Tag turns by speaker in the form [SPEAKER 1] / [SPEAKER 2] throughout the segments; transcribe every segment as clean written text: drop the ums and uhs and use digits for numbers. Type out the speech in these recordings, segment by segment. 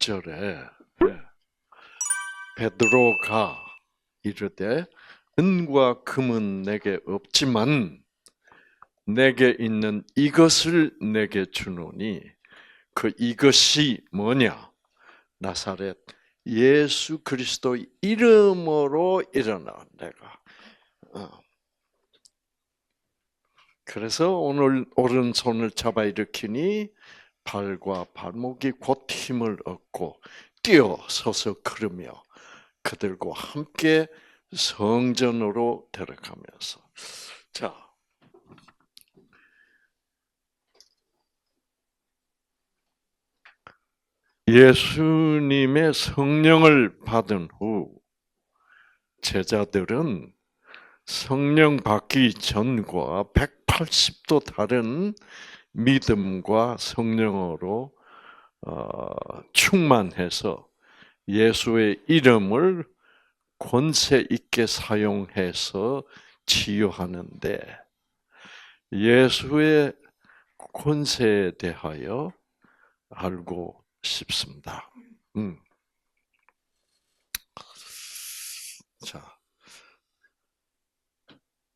[SPEAKER 1] 6절에 베드로가 이르되 은과 금은 내게 없지만 내게 있는 이것을 내게 주노니 그 이것이 뭐냐? 나사렛 예수 그리스도 이름으로 일어나 내가. 그래서 오늘 오른손을 잡아 일으키니 발과 발목이 곧 힘을 얻고 뛰어서서 걸으며 그들과 함께 성전으로 데려가면서. 자, 예수님의 성령을 받은 후 제자들은 성령 받기 전과 180도 다른 믿음과 성령으로 충만해서 예수의 이름을 권세 있게 사용해서 치유하는데 예수의 권세에 대하여 알고 싶습니다. 자,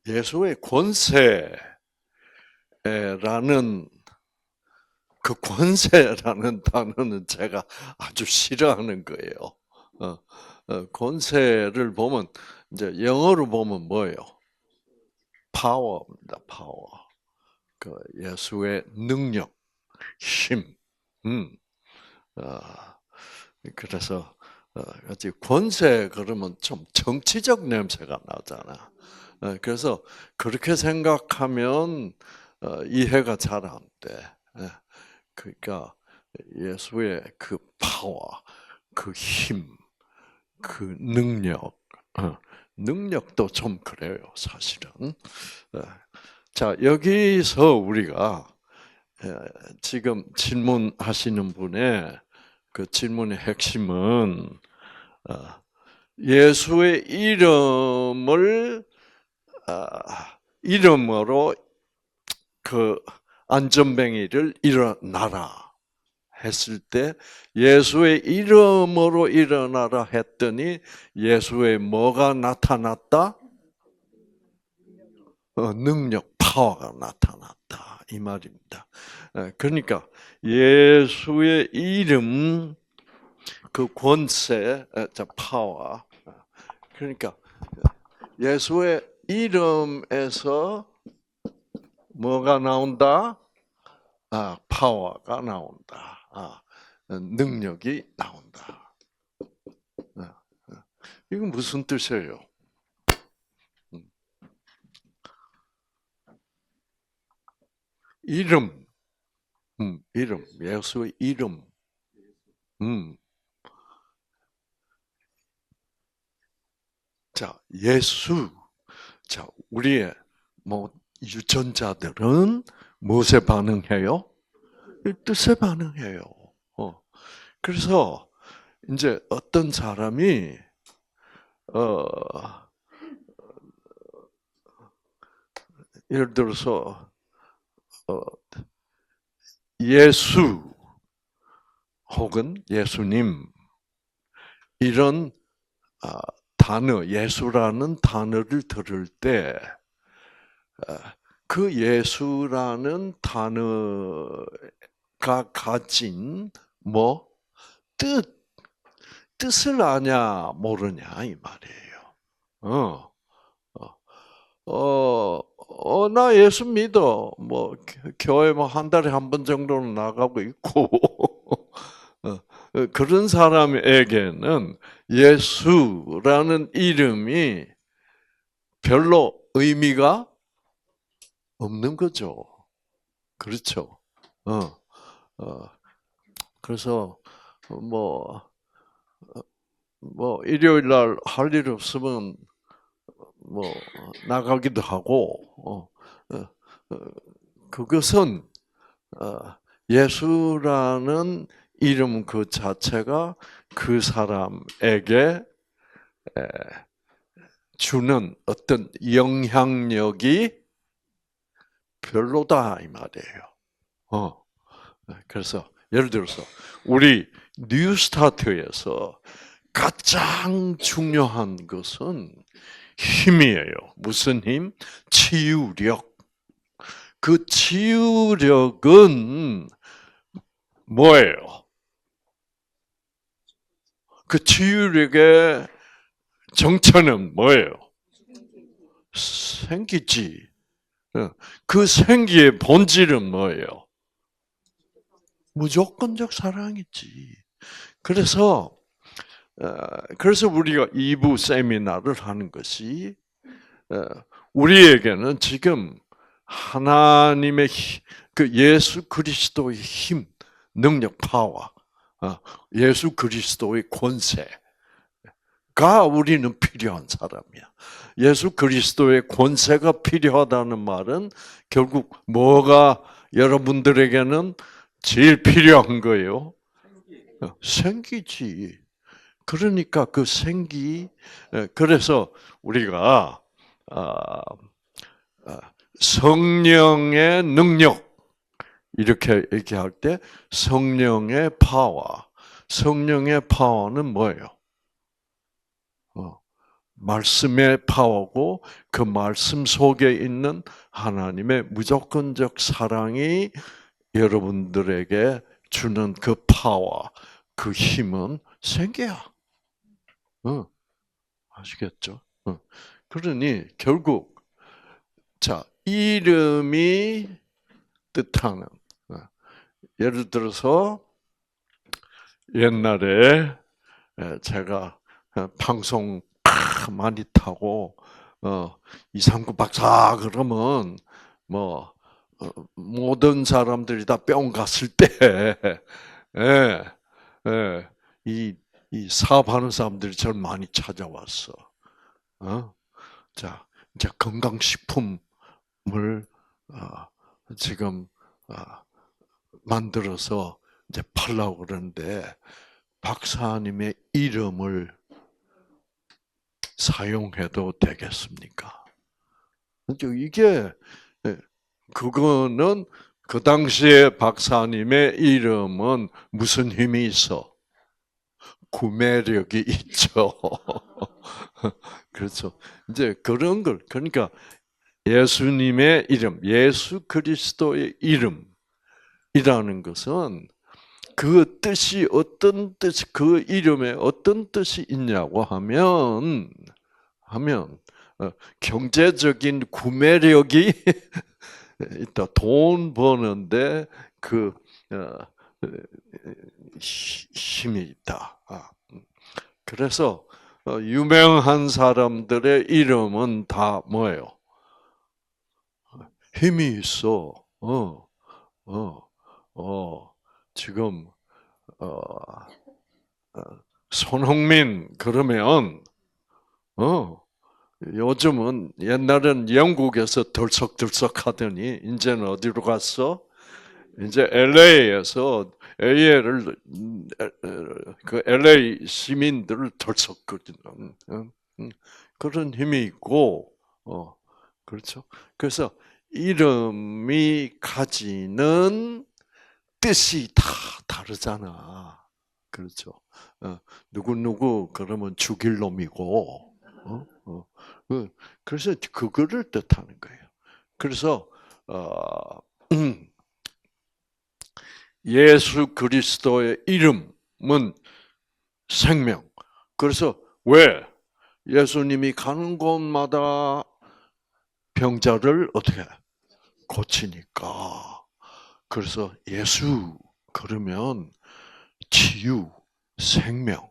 [SPEAKER 1] 예수의 권세라는 그 권세라는 단어는 제가 아주 싫어하는 거예요. 권세를 보면 이제 영어로 보면 뭐예요? 파워입니다. 파워. 그 예수의 능력, 힘. 그래서 같이 권세 그러면 좀 정치적 냄새가 나잖아. 그래서 그렇게 생각하면 이해가 잘 안 돼. 그러니까 예수의 그 파워, 그 힘, 그 능력, 능력도 좀 그래요, 사실은. 자, 여기서 우리가 지금 질문하시는 분의 그 질문의 핵심은 예수의 이름으로 그 안전뱅이를 일어나라 했을 때 예수의 이름으로 일어나라 했더니 예수의 뭐가 나타났다? 능력, 파워가 나타났다 이 말입니다. 그러니까 예수의 이름, 그 권세, 파워. 그러니까 예수의 이름에서 뭐가 나온다? 파워가 나온다. 능력이 나온다. 이건 무슨 뜻이에요? 이름, 예수의 이름. 자, 예수. 자, 우리의 유전자들은 무엇에 반응해요? 뜻에 반응해요. 그래서 이제 어떤 사람이 예를 들어서 예수 혹은 예수님 이런 단어, 예수라는 단어를 들을 때 그 예수라는 단어가 가진 뜻을 아냐 모르냐 이 말이에요. 나 예수 믿어. 교회 한 달에 한 번 정도는 나가고 있고 그런 사람에게는 예수라는 이름이 별로 의미가 없는 거죠. 그렇죠. 그래서 일요일 날 할 일 없으면 나가기도 하고 그것은 예수라는 이름 그 자체가 그 사람에게 주는 어떤 영향력이 별로다 이 말이에요. 그래서 예를 들어서 우리 뉴스타트에서 가장 중요한 것은 힘이에요. 무슨 힘? 치유력. 그 치유력은 뭐예요? 그 치유력의 정체는 뭐예요? 생기지. 그 생기의 본질은 뭐예요? 무조건적 사랑이지. 그래서 우리가 2부 세미나를 하는 것이 우리에게는 지금 하나님의 그 예수 그리스도의 힘, 능력, 파워, 예수 그리스도의 권세가 우리는 필요한 사람이야. 예수 그리스도의 권세가 필요하다는 말은 결국 뭐가 여러분들에게는 제일 필요한 거예요? 생기지. 그러니까 그 그래서 우리가 성령의 능력 이렇게 얘기할 때 성령의 파워, 성령의 파워는 뭐예요? 말씀의 파워고 그 말씀 속에 있는 하나님의 무조건적 사랑이 여러분들에게 주는 그 파워, 그 힘은 생겨야. 아시겠죠? 그러니 결국 자 이름이 뜻하는 예를 들어서 옛날에 제가 방송 많이 타고 이상구 박사 그러면 뭐 모든 사람들이 다 뿅 갔을 때 이 사업하는 사람들이 저를 많이 찾아왔어. 자, 이제 건강식품을 지금 만들어서 이제 팔려고 그러는데 박사님의 이름을 사용해도 되겠습니까? 이게 그거는 그 당시에 박사님의 이름은 무슨 힘이 있어? 구매력이 있죠. 그렇죠. 이제 그런 걸 그러니까 예수님의 이름, 예수 그리스도의 이름이라는 것은 그 뜻이 어떤 뜻, 그 이름에 어떤 뜻이 있냐고 하면 경제적인 구매력이 있다. 돈 버는데 그 힘이 있다. 그래서 유명한 사람들의 이름은 다 뭐예요? 힘이 있어. 지금 손흥민 그러면 요즘은 옛날엔 영국에서 덜썩덜썩 하더니 이제는 어디로 갔어? 이제 LA에서 AL을 그 LA 시민들을 덜썩거리는 그런 힘이 있고 그렇죠. 그래서 이름이 가지는 뜻이 다 다르잖아. 그렇죠. 누구 그러면 죽일 놈이고 그래서 그거를 뜻하는 거예요. 그래서 예수 그리스도의 이름은 생명. 그래서 왜 예수님이 가는 곳마다 병자를 어떻게 고치니까. 그래서 예수 그러면 치유, 생명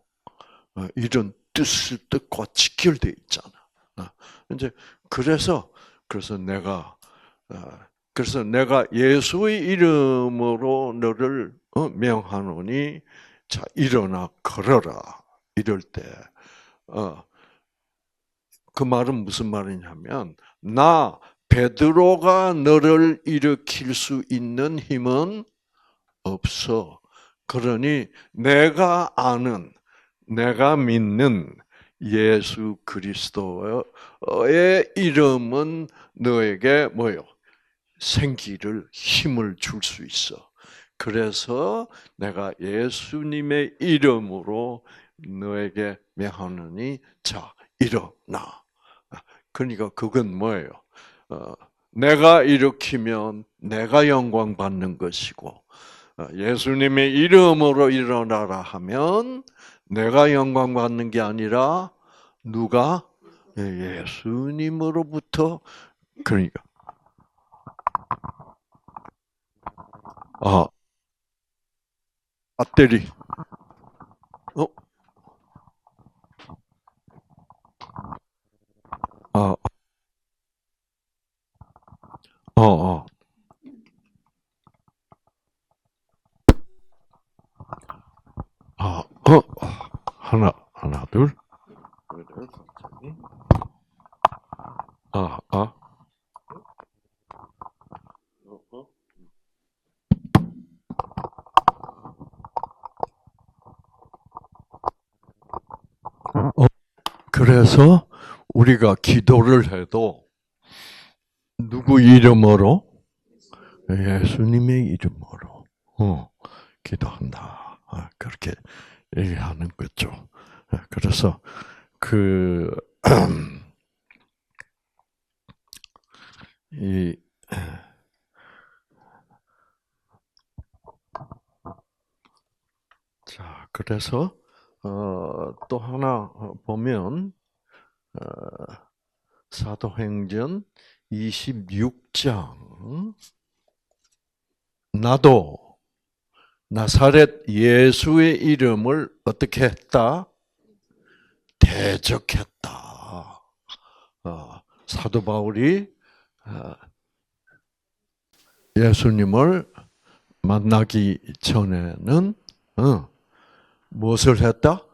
[SPEAKER 1] 이런 뜻과 직결되어 있잖아. 이제 그래서 내가 예수의 이름으로 너를 명하노니 자 일어나 걸어라 이럴 때 그 말은 무슨 말이냐면 나 베드로가 너를 일으킬 수 있는 힘은 없어. 그러니 내가 아는 내가 믿는 예수 그리스도의 이름은 너에게 뭐요? 생기를 힘을 줄 수 있어. 그래서 내가 예수님의 이름으로 너에게 명하노니 자 일어나. 그러니까 그건 뭐예요? 내가 일으키면 내가 영광 받는 것이고 예수님의 이름으로 일어나라 하면 내가 영광 받는 게 아니라 누가? 예수님으로부터. 그러니까 배터리. 어? 아, 어, 어. 하나, 둘. 아, 아. 그래서 우리가 기도를 해도 누구 이름으로? 예수님의 이름으로 기도한다. 그렇게 얘기하는 거죠. 그래서 그 이, 자, 그래서 또 하나 보면 사도행전 26장 나도 나사렛 예수의 이름을 어떻게 했다? 대적했다. 사도 바울이 예수님을 만나기 전에는 무엇을 했다?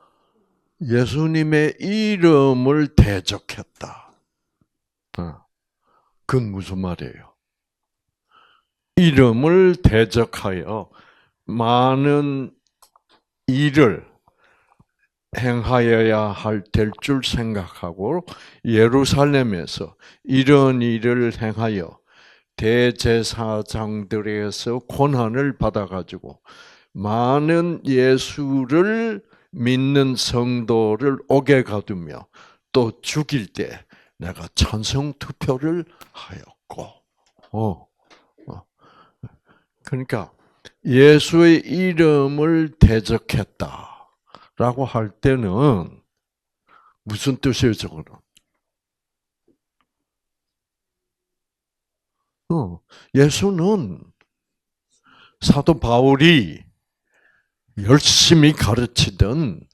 [SPEAKER 1] 예수님의 이름을 대적했다. 그건 무슨 말이에요? 이름을 대적하여 많은 일을 행하여야 될 줄 생각하고 예루살렘에서 이런 일을 행하여 대제사장들에게서 권한을 받아가지고 많은 예수를 믿는 성도를 옥에 가두며 또 죽일 때 내가 찬성 투표를 하였고, 그러니까 예수의 이름을 대적했다라고 할 때는 무슨 뜻이에요, 저거는? 예수는 사도 바울이 열심히 가르치던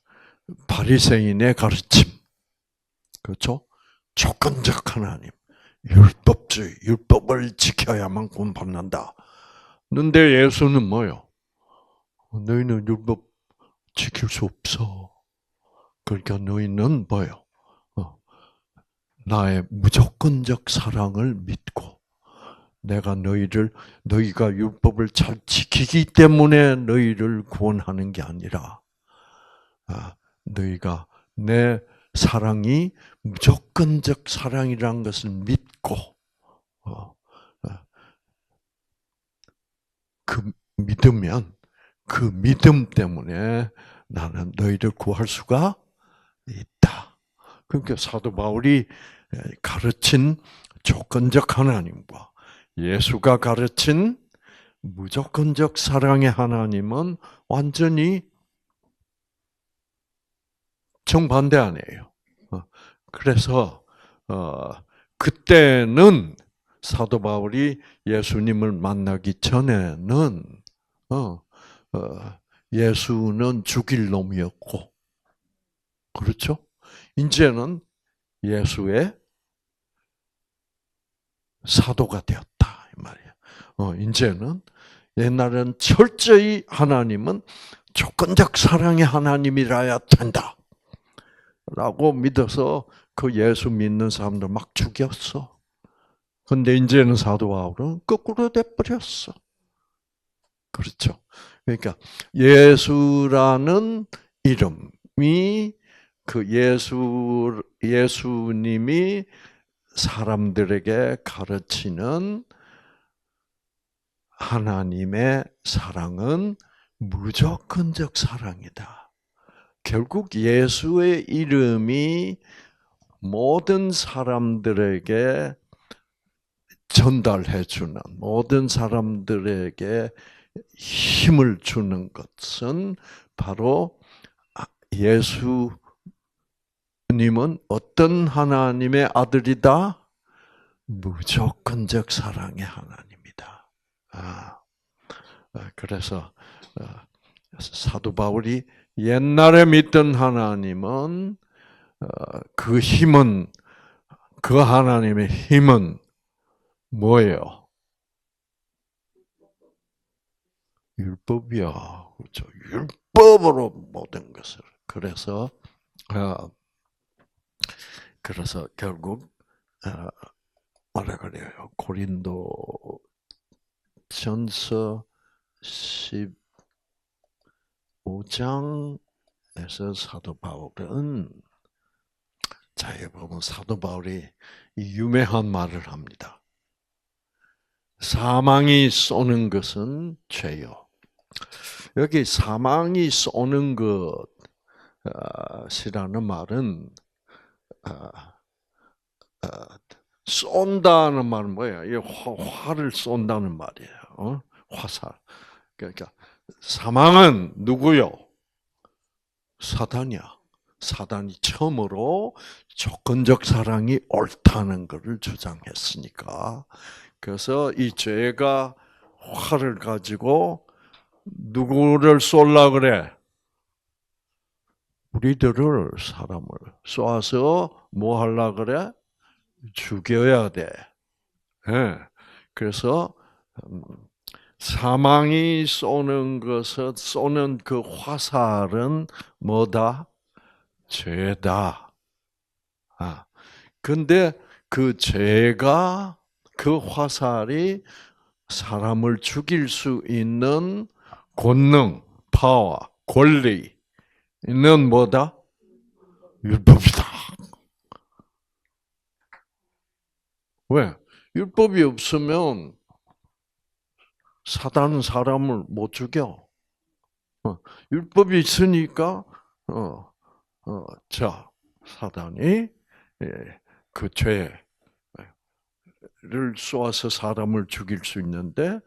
[SPEAKER 1] 바리새인의 가르침, 그렇죠? 조건적 하나님, 율법주의, 율법을 지켜야만 구원받는다. 근데 예수는 뭐요? 너희는 율법 지킬 수 없어. 그러니까 너희는 뭐요? 나의 무조건적 사랑을 믿고 내가 너희가 율법을 잘 지키기 때문에 너희를 구원하는 게 아니라 너희가 내 사랑이 무조건적 사랑이라는 것을 믿고 믿으면 그 믿음 때문에 나는 너희를 구할 수가 있다. 그러니까 사도 바울이 가르친 조건적 하나님과 예수가 가르친 무조건적 사랑의 하나님은 완전히 정반대 아니에요. 그래서 그때는 사도 바울이 예수님을 만나기 전에는 예수는 죽일 놈이었고, 그렇죠? 이제는 예수의 사도가 되었다 이 말이에요. 이제는 옛날에는 철저히 하나님은 조건적 사랑의 하나님이라야 된다라고 믿어서 그 예수 믿는 사람들 막 죽였어. 근데 이제는 사도 바울은 거꾸로 돼버렸어. 그렇죠. 그러니까 예수라는 이름이 그 예수님이 사람들에게 가르치는 하나님의 사랑은 무조건적 사랑이다. 결국 예수의 이름이 모든 사람들에게 전달해 주는, 모든 사람들에게 힘을 주는 것은 바로 예수님은 어떤 하나님의 아들이다? 무조건적 사랑의 하나님이다. 그래서 사도 바울이 옛날에 믿던 하나님은 그 힘은, 그 하나님의 힘은 뭐예요? 율법이야. 그렇죠. 율법으로 모든 것을. 그래서 결국 뭐라 그래요? 고린도전서 15장에서 사도 바울은, 자, 여기 보면 사도 바울이 유명한 말을 합니다. 사망이 쏘는 것은 죄요. 여기 사망이 쏘는 것이라는 말은 쏜다는 말은 뭐예요? 화를 쏜다는 말이에요. 화살. 그러니까 사망은 누구요? 사단이야. 사단이 처음으로 조건적 사랑이 옳다는 것을 주장했으니까. 그래서 이 죄가 화를 가지고 누구를 쏠라 그래? 우리들을, 사람을 쏘아서 뭐 하려 그래? 죽여야 돼. 네. 그래서 사망이 쏘는 그 화살은 뭐다? 죄다. 근데 그 죄가, 그 화살이 사람을 죽일 수 있는 권능, 파워, 권리는 뭐다? 율법이다. 왜? 율법이 없으면 사단은 사람을 못 죽여. 율법이 있으니까 사단이 그 죄를 쏘아서 사람을 죽일 수 있는데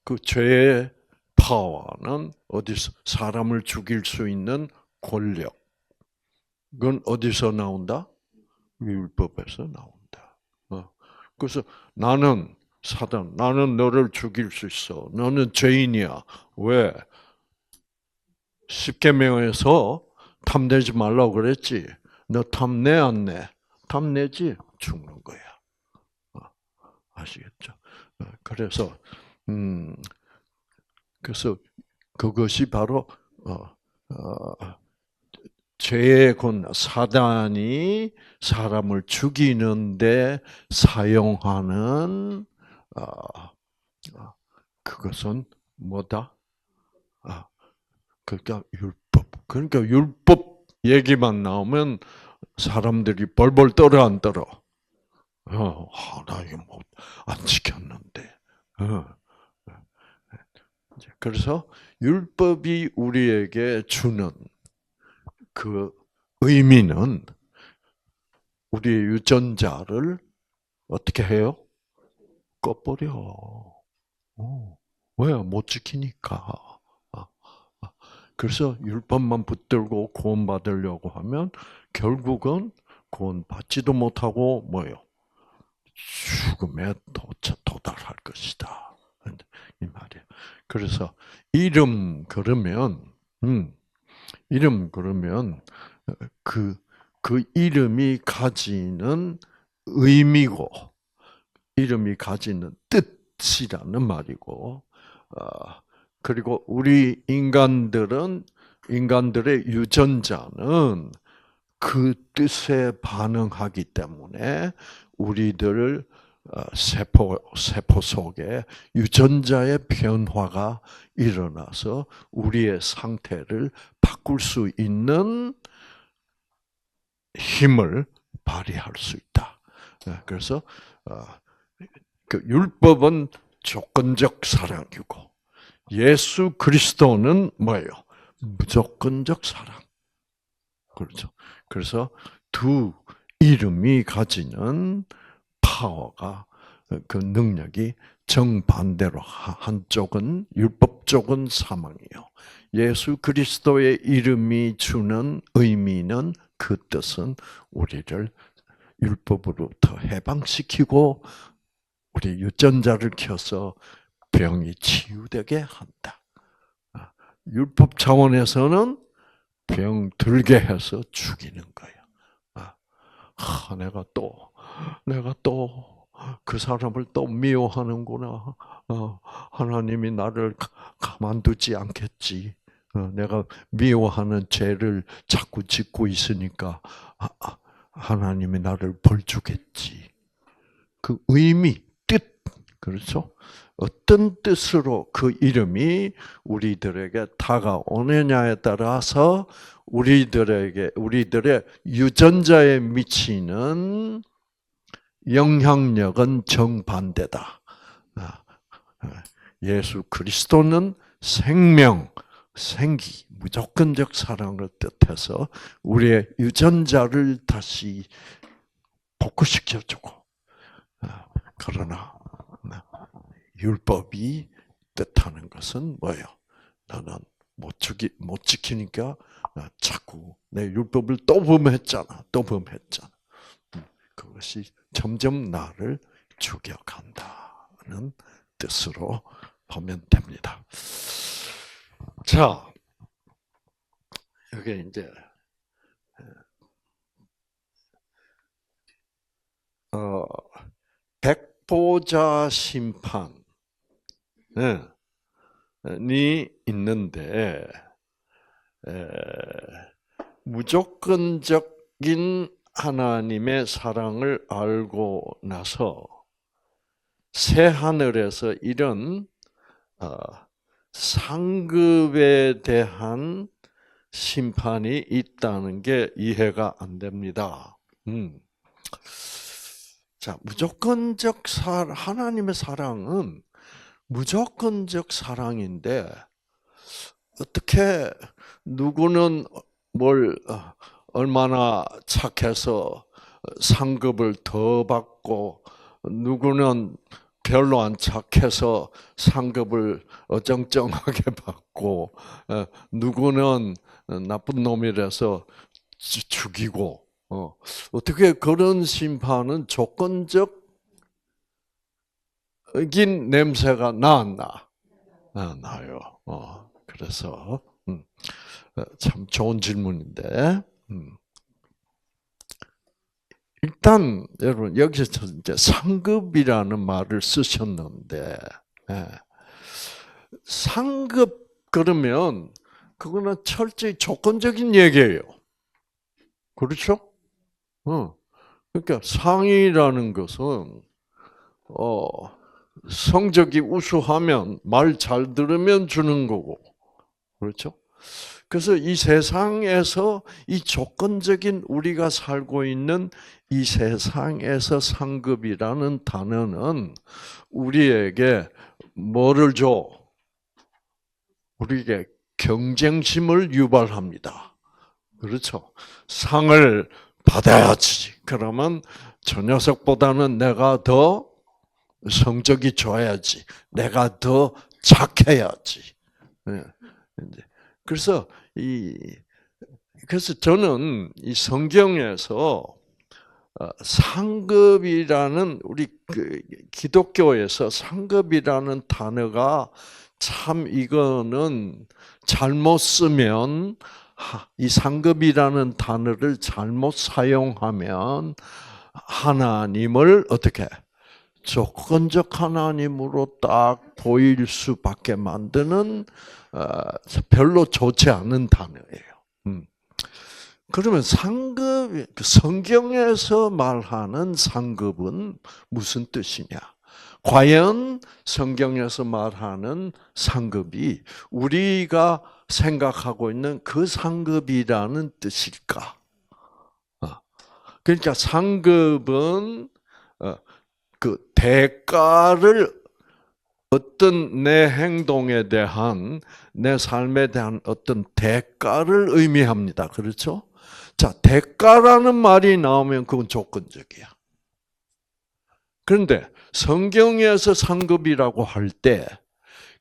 [SPEAKER 1] 그 죄의 파워는 어디서, 사람을 죽일 수 있는 권력. 그건 어디서 나온다? 율법에서 나온다. 그래서 나는 사단, 나는 너를 죽일 수 있어. 너는 죄인이야. 왜? 십계명에서 탐내지 말라고 그랬지. 너 탐내 안 내? 탐내지? 죽는 거야. 아시겠죠? 그래서 그것이 바로 죄의 사단이 사람을 죽이는데 사용하는 그것은 뭐다? 그러니까 율법. 그러니까 율법 얘기만 나오면 사람들이 벌벌 떨어 안 떨어? 나 이거 안 지켰는데. 그래서 율법이 우리에게 주는 그 의미는 우리의 유전자를 어떻게 해요? 꺼버려. 왜? 못 지키니까. 그래서 율법만 붙들고 구원받으려고 하면 결국은 구원받지도 못하고 뭐요? 죽음에 도달할 것이다. 이 말이에요. 그래서 이름 그러면 그 이름이 가지는 의미고 이름이 가지는 뜻이라는 말이고 그리고 우리 인간들의 유전자는 그 뜻에 반응하기 때문에 우리들 세포 속에 유전자의 변화가 일어나서 우리의 상태를 바꿀 수 있는 힘을 발휘할 수 있다. 그래서 그 율법은 조건적 사랑이고 예수 그리스도는 뭐예요? 무조건적 사랑. 그렇죠. 그래서 두 이름이 가지는 파워가 그 능력이 정반대로 한쪽은 율법 쪽은 사망이요. 예수 그리스도의 이름이 주는 의미는 그 뜻은 우리를 율법으로부터 해방시키고 우리 유전자를 켜서 병이 치유되게 한다. 율법 차원에서는 병 들게 해서 죽이는 거예요. 내가 또 그 사람을 또 미워하는구나. 하나님이 나를 가만두지 않겠지. 내가 미워하는 죄를 자꾸 짓고 있으니까 하나님이 나를 벌 주겠지. 그 의미, 뜻, 그렇죠? 어떤 뜻으로 그 이름이 우리들에게 다가오느냐에 따라서 우리들의 유전자에 미치는 영향력은 정반대다. 예수 그리스도는 생명, 생기, 무조건적 사랑을 뜻해서 우리의 유전자를 다시 복구시켜주고, 그러나 율법이 뜻하는 것은 뭐예요? 나는 못 지키니까 자꾸 내 율법을 또 범했잖아. 그것이 점점 나를 죽여간다는 뜻으로 보면 됩니다. 자, 여기 이제 백보자 심판이 있는데 무조건적인 하나님의 사랑을 알고 나서 새 하늘에서 이런 상급에 대한 심판이 있다는 게 이해가 안 됩니다. 자, 하나님의 사랑은 무조건적 사랑인데 어떻게 누구는 얼마나 착해서 상급을 더 받고 누구는 별로 안 착해서 상급을 어정쩡하게 받고 누구는 나쁜 놈이라서 죽이고 어떻게 그런 심판은 조건적인 냄새가 나요. 그래서 참 좋은 질문인데 일단 여러분 여기서 이제 상급이라는 말을 쓰셨는데 상급 그러면 그거는 철저히 조건적인 얘기예요. 그렇죠? 그러니까 상이라는 것은 성적이 우수하면 말 잘 들으면 주는 거고, 그렇죠? 그래서 이 세상에서 이 조건적인 우리가 살고 있는 이 세상에서 상급이라는 단어는 우리에게 뭐를 줘? 우리에게 경쟁심을 유발합니다. 그렇죠? 상을 받아야지. 그러면 저 녀석보다는 내가 더 성적이 좋아야지. 내가 더 착해야지. 그래서 저는 이 성경에서 상급이라는 우리 기독교에서 상급이라는 단어가 참 이거는 잘못 쓰면 이 상급이라는 단어를 잘못 사용하면 하나님을 어떻게 조건적 하나님으로 딱 보일 수밖에 만드는 별로 좋지 않은 단어예요. 그러면 상급, 성경에서 말하는 상급은 무슨 뜻이냐? 과연 성경에서 말하는 상급이 우리가 생각하고 있는 그 상급이라는 뜻일까? 그러니까 상급은 그 대가를 어떤 내 행동에 대한, 내 삶에 대한 어떤 대가를 의미합니다. 그렇죠? 자, 대가라는 말이 나오면 그건 조건적이야. 그런데 성경에서 상급이라고 할 때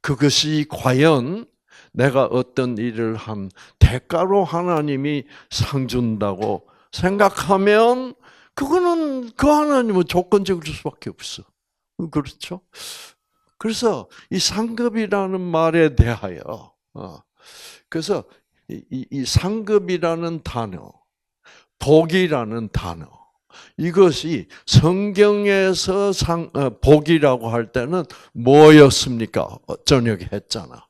[SPEAKER 1] 그것이 과연 내가 어떤 일을 한 대가로 하나님이 상 준다고 생각하면 그거는 그 하나님은 조건적일 수밖에 없어. 그렇죠? 그래서 이 상급이라는 말에 대하여 그래서 이 상급이라는 단어, 복이라는 단어 이것이 성경에서 복이라고 할 때는 뭐였습니까? 저녁에 했잖아.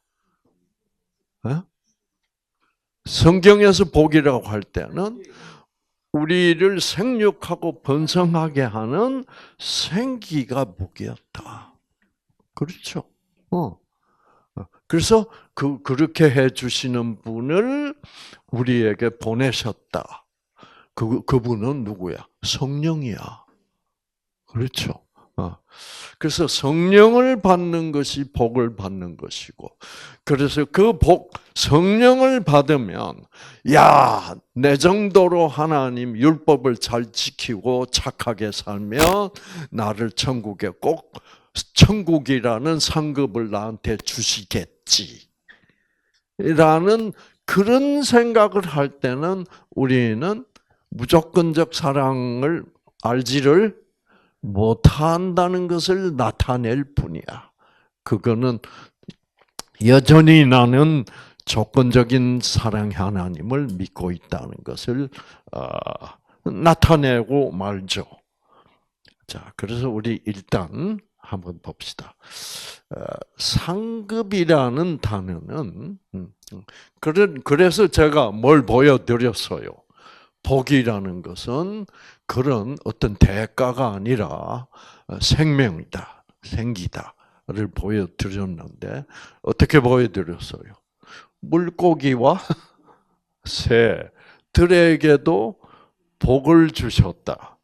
[SPEAKER 1] 성경에서 복이라고 할 때는 우리를 생육하고 번성하게 하는 생기가 복이었다. 그렇죠? 그래서 그렇게 해주시는 분을 우리에게 보내셨다. 그분은 누구야? 성령이야. 그렇죠? 그래서 성령을 받는 것이 복을 받는 것이고, 그래서 그 성령을 받으면, 야, 내 정도로 하나님 율법을 잘 지키고 착하게 살면 나를 천국에 꼭 천국이라는 상급을 나한테 주시겠지. 라는 그런 생각을 할 때는 우리는 무조건적 사랑을 알지를 못한다는 것을 나타낼 뿐이야. 그거는 여전히 나는 조건적인 사랑의 하나님을 믿고 있다는 것을 나타내고 말죠. 자, 그래서 우리 일단 한번 봅시다. 상급이라는 단어는 그래서 제가 뭘 보여드렸어요. 복이라는 것은 그런 어떤 대가가 아니라 생명이다, 생기다를 보여드렸는데 어떻게 보여드렸어요? 물고기와 새들에게도 복을 주셨다.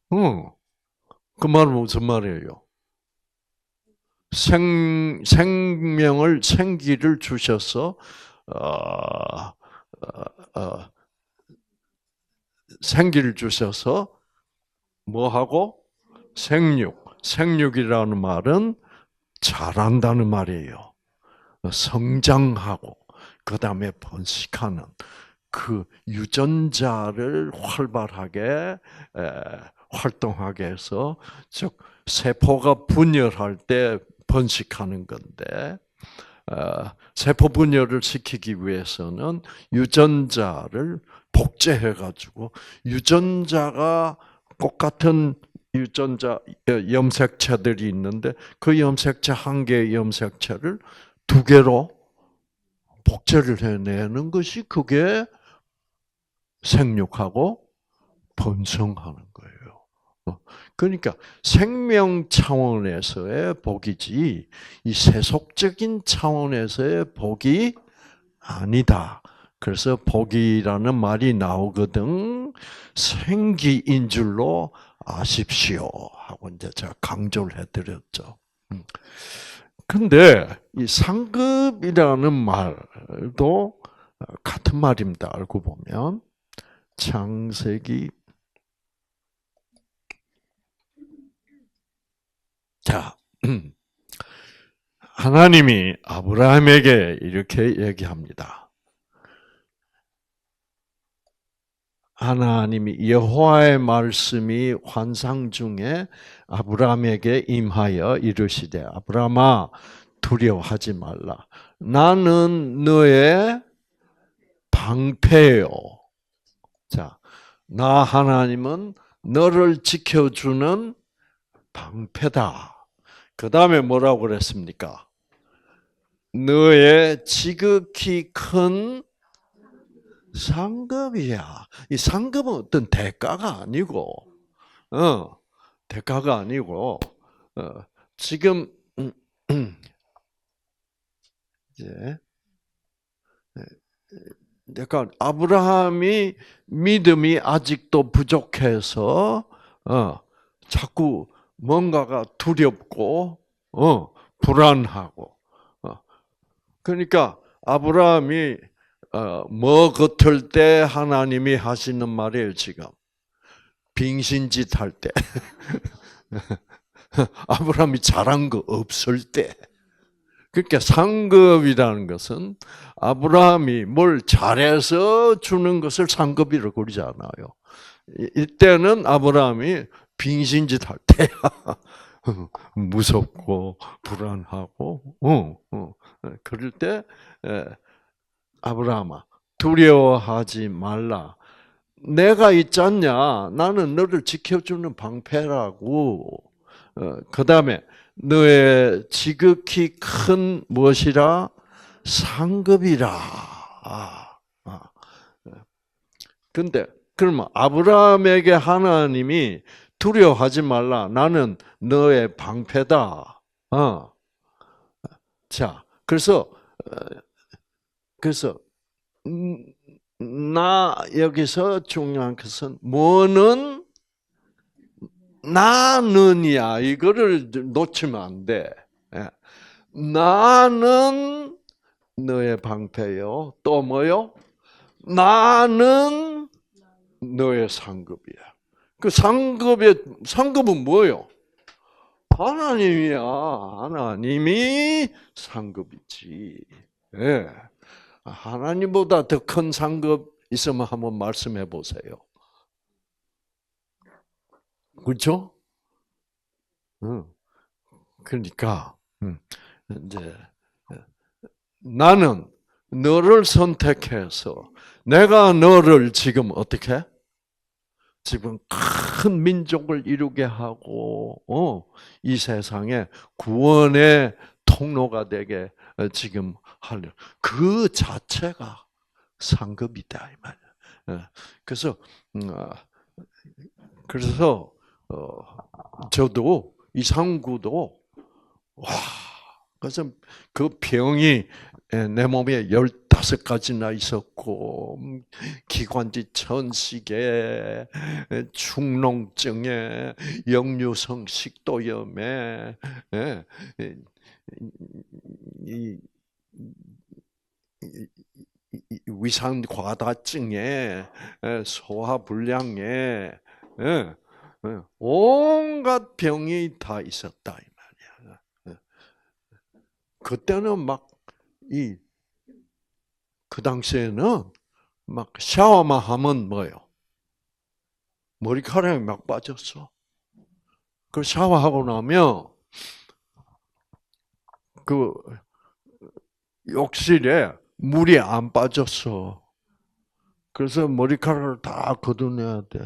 [SPEAKER 1] 그 말은 무슨 말이에요? 생명을, 생기를 주셔서 생기를 주셔서 뭐하고? 생육이라는 말은 자란다는 말이에요. 성장하고 그 다음에 번식하는 그 유전자를 활발하게 활동하게 해서, 즉 세포가 분열할 때 번식하는 건데, 세포 분열을 시키기 위해서는 유전자를 복제해가지고 유전자가 똑같은 유전자 염색체들이 있는데 그 염색체 한 개의 염색체를 두 개로 복제를 해내는 것이 그게 생육하고 번성하는 거예요. 그러니까 생명 차원에서의 복이지 이 세속적인 차원에서의 복이 아니다. 그래서 복이라는 말이 나오거든 생기인 줄로 아십시오 하고 이제 제가 강조를 해드렸죠. 근데 이 상급이라는 말도 같은 말입니다. 알고 보면 창세기 자 하나님이 아브라함에게 이렇게 얘기합니다. 하나님이 여호와의 말씀이 환상 중에 아브라함에게 임하여 이르시되 아브라함아 두려워하지 말라. 나는 너의 방패요. 자, 나 하나님은 너를 지켜주는 방패다. 그 다음에 뭐라고 그랬습니까? 너의 지극히 큰 상급이야. 이 상급은 어떤 대가가 아니고, 대가가 아니고, 지금, 이제, 그러니까 아브라함이 믿음이 아직도 부족해서, 자꾸 뭔가가 두렵고, 불안하고. 그러니까 아브라함이 뭐 같을 때 하나님이 하시는 말이에요, 지금. 빙신짓 할 때. 아브라함이 잘한 거 없을 때. 그러니까 상급이라는 것은 아브라함이 뭘 잘해서 주는 것을 상급이라고 그러지 않아요. 이때는 아브라함이 빙신짓 할 때야. 무섭고 불안하고, 그럴 때 아브라함아 두려워하지 말라. 내가 있잖냐. 나는 너를 지켜주는 방패라고. 그 다음에 너의 지극히 큰 무엇이라? 상급이라. 근데 그러면 아브라함에게 하나님이 두려워하지 말라. 나는 너의 방패다. 자, 그래서 나 여기서 중요한 것은 뭐는 나는이야. 이거를 놓치면 안 돼. 나는 너의 방패요. 또 뭐요? 나는 너의 상급이야. 그 상급은 뭐요? 하나님이야. 하나님이 상급이지. 예. 하나님보다 더 큰 상급 있으면 한번 말씀해 보세요. 그렇죠? 그러니까 이제 나는 너를 선택해서 내가 너를 지금 어떻게? 지금 큰 민족을 이루게 하고 이 세상에 구원의 통로가 되게 지금 하려. 그 자체가 상급이다 이 말이야. 그래서 저도 이상구도 그래서 그 병이 내 몸에 15가지나 있었고 기관지 천식에 축농증에 역류성 식도염에 위산 과다증에 소화불량에 온갖 병이 다 있었다 이 말이야. 그때는 막 그 당시에는 막 샤워만 하면 뭐요? 머리카락이 막 빠졌어. 그 샤워하고 나면 그 욕실에 물이 안 빠졌어. 그래서 머리카락을 다 걷어내야 돼.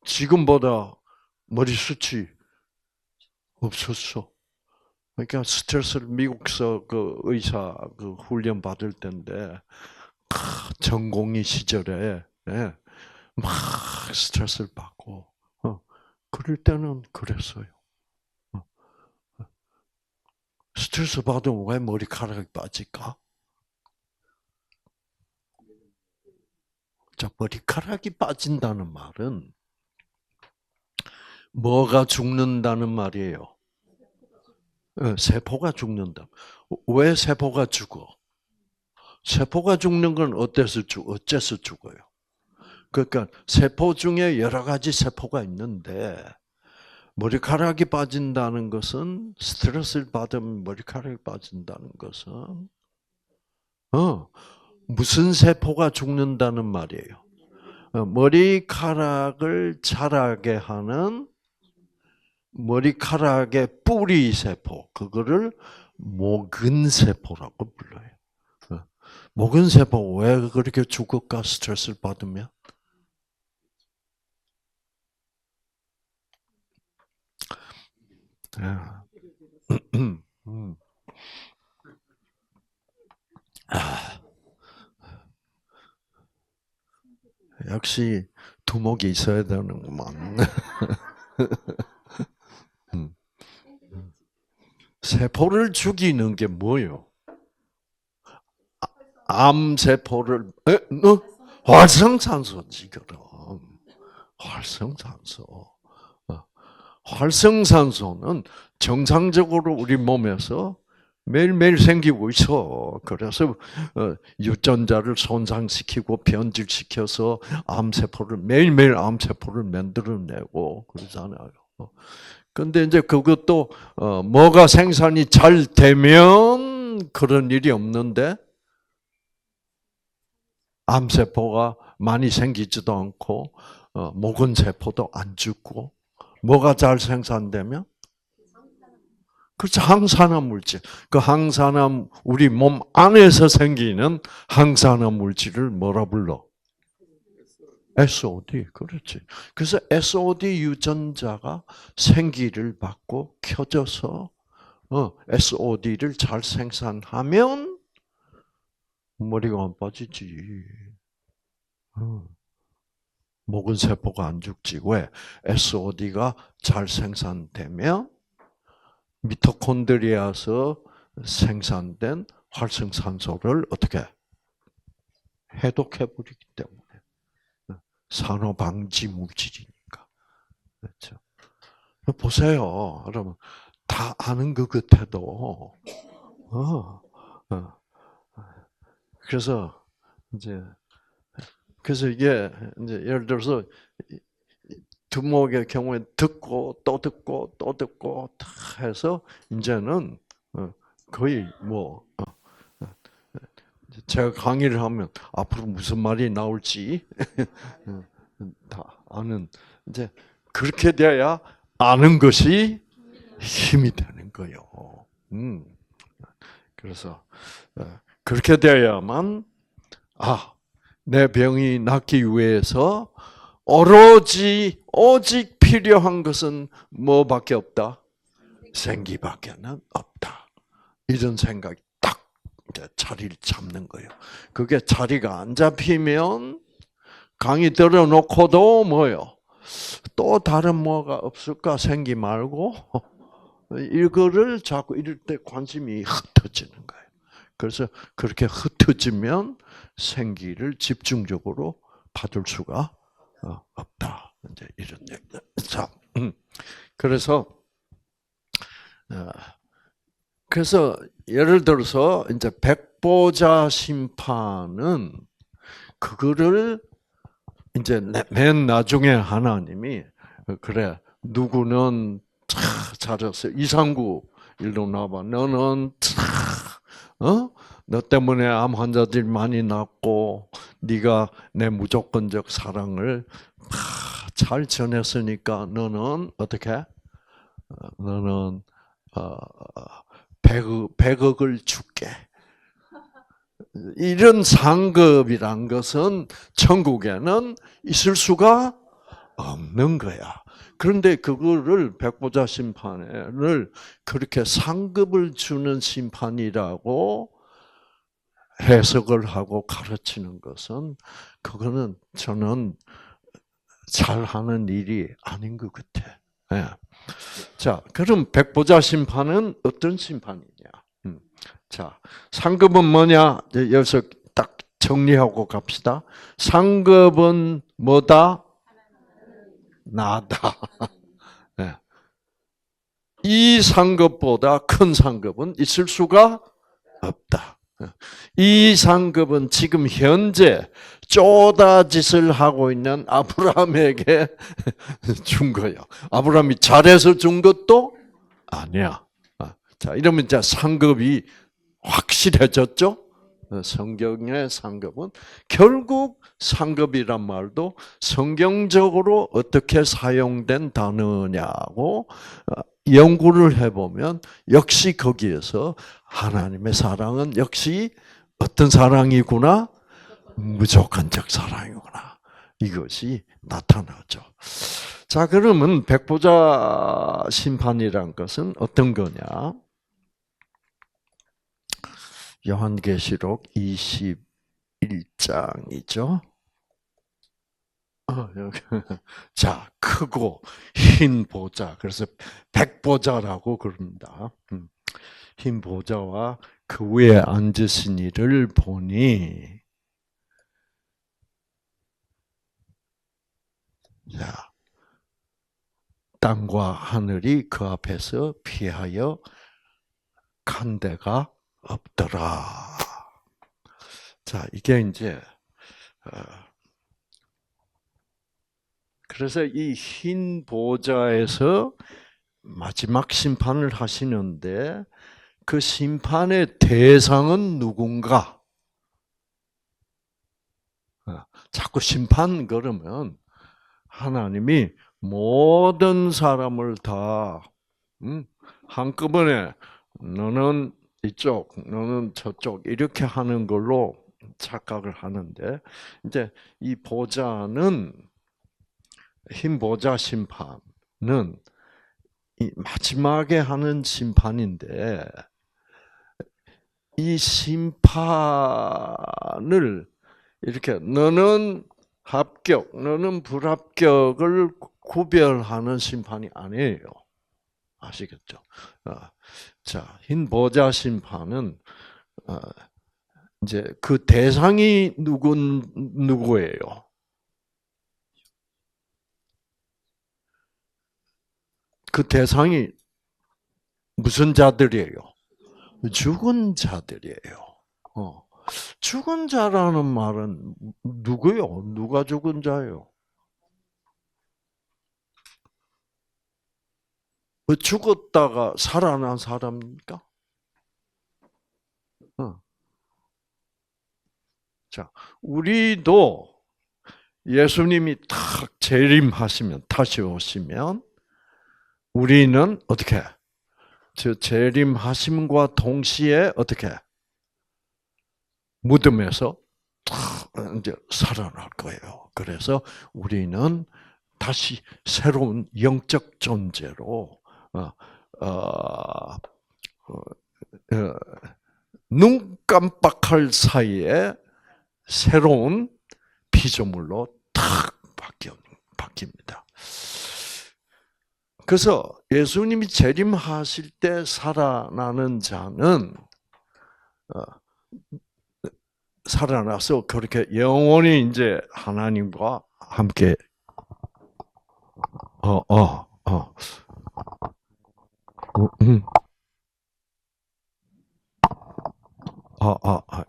[SPEAKER 1] 지금보다 머리숱이 없었어. 그러니까 스트레스를 미국서 그 의사 그 훈련 받을 때인데 전공의 시절에 막 스트레스를 받고 그럴 때는 그랬어요. 스트레스 받으면 왜 머리카락이 빠질까? 자, 머리카락이 빠진다는 말은 뭐가 죽는다는 말이에요? 세포가 죽는다. 왜 세포가 죽어? 세포가 죽는 건 어째서 죽어요? 그러니까 세포 중에 여러 가지 세포가 있는데 머리카락이 빠진다는 것은 스트레스를 받으면 머리카락이 빠진다는 것은 무슨 세포가 죽는다는 말이에요? 머리카락을 자라게 하는 머리카락의 뿌리 세포, 그거를 모근세포라고 불러요. 모근세포 왜 그렇게 죽을까? 스트레스를 받으면? 역시 두목이 있어야 되는구만. 세포를 죽이는 게 뭐예요? 암세포를 활성산소지 그럼. 활성산소. 활성산소는 정상적으로 우리 몸에서 매일매일 생기고 있어. 그래서 유전자를 손상시키고 변질시켜서 암세포를 매일매일 암세포를 만들어내고 그러잖아요. 근데 이제 그것도 뭐가 생산이 잘 되면 그런 일이 없는데 암세포가 많이 생기지도 않고 모근세포도 안 죽고 뭐가 잘 생산되면 그렇죠. 항산화 물질. 그 항산화 우리 몸 안에서 생기는 항산화 물질을 뭐라 불러? SOD. 그렇지. 그래서 SOD 유전자가 생기를 받고 켜져서 SOD를 잘 생산하면 머리가 안 빠지지. 모근 세포가 안 죽지. 왜? SOD가 잘 생산되면 미토콘드리아에서 생산된 활성산소를 어떻게 해독해버리기 때문에 산화방지 물질이니까. 그렇죠. 보세요. 여러분 다 아는 것 같아도 그래서 이제 이게 이제 예를 들어서 두목의 경우에 듣고 또 듣고 또 듣고 해서 이제는 거의 뭐 제가 강의를 하면 앞으로 무슨 말이 나올지 다 아는 이제 그렇게 돼야 아는 것이 힘이 되는 거요. 그래서 그렇게 돼야만 내 병이 낫기 위해서 오직 필요한 것은 뭐밖에 없다? 생기밖에는 없다. 이런 생각이 딱 이제 자리를 잡는 거예요. 그게 자리가 안 잡히면 강의 들어놓고도 뭐요? 또 다른 뭐가 없을까 생기 말고 이거를 자꾸 이럴 때 관심이 흩어지는 거예요. 그래서 그렇게 흩어지면 생기를 집중적으로 받을 수가 없다. 이제 이런 얘기들. 자, 그래서 예를 들어서 이제 백보자 심판은 그거를 이제 맨 나중에 하나님이 그래 누구는 잘했어 이상구 일로 나와 너는 너 때문에 암 환자들이 많이 낫고 네가 내 무조건적 사랑을 잘 전했으니까 너는 어떻게? 너는 100억을 줄게. 이런 상급이란 것은 천국에는 있을 수가 없는 거야. 그런데 그거를 백보자 심판을 그렇게 상급을 주는 심판이라고 해석을 하고 가르치는 것은 그거는 저는 잘하는 일이 아닌 것 같아. 네. 자, 그럼 백보자 심판은 어떤 심판이냐? 자, 상급은 뭐냐? 여기서 딱 정리하고 갑시다. 상급은 뭐다? 나다. 네. 이 상급보다 큰 상급은 있을 수가 없다. 이 상급은 지금 현재 쪼다짓을 하고 있는 아브라함에게 준 거예요. 아브라함이 잘해서 준 것도 아니야. 자, 이러면 이제 상급이 확실해졌죠? 성경의 상급은 결국 상급이란 말도 성경적으로 어떻게 사용된 단어냐고 연구를 해보면 역시 거기에서 하나님의 사랑은 역시 어떤 사랑이구나? 무조건적 사랑이구나. 이것이 나타나죠. 자, 그러면 백보자 심판이란 것은 어떤 거냐? 요한계시록 21장이죠. 여기. 자, 크고 흰 보좌. 그래서 백보좌라고 그럽니다. 흰 보좌와 그 위에 앉으신 이를 보니, 자, 땅과 하늘이 그 앞에서 피하여 간 데가 없더라. 자, 이게 이제 그래서 이 흰 보좌에서 마지막 심판을 하시는데 그 심판의 대상은 누군가? 자꾸 심판 그러면 하나님이 모든 사람을 다 한꺼번에 너는 이쪽, 너는 저쪽 이렇게 하는 걸로 착각을 하는데 이제 이 보좌는 흰 보좌 심판은 이 마지막에 하는 심판인데 이 심판을 이렇게 너는 합격, 너는 불합격을 구별하는 심판이 아니에요. 아시겠죠? 자, 흰 보좌 심판은 이제 그 대상이 누구예요? 그 대상이 무슨 자들이에요? 죽은 자들이에요. 죽은 자라는 말은 누구요? 누가 죽은 자예요? 죽었다가 살아난 사람입니까? 자, 우리도 예수님이 탁 재림하시면, 다시 오시면, 우리는 어떻게? 저 재림하심과 동시에 어떻게? 무덤에서 탁 이제 살아날 거예요. 그래서 우리는 다시 새로운 영적 존재로 눈 깜빡할 사이에 새로운 피조물로 탁 바뀝니다. 그래서 예수님이 재림하실 때 살아나는 자는 살아나서 그렇게 영원히 이제 하나님과 함께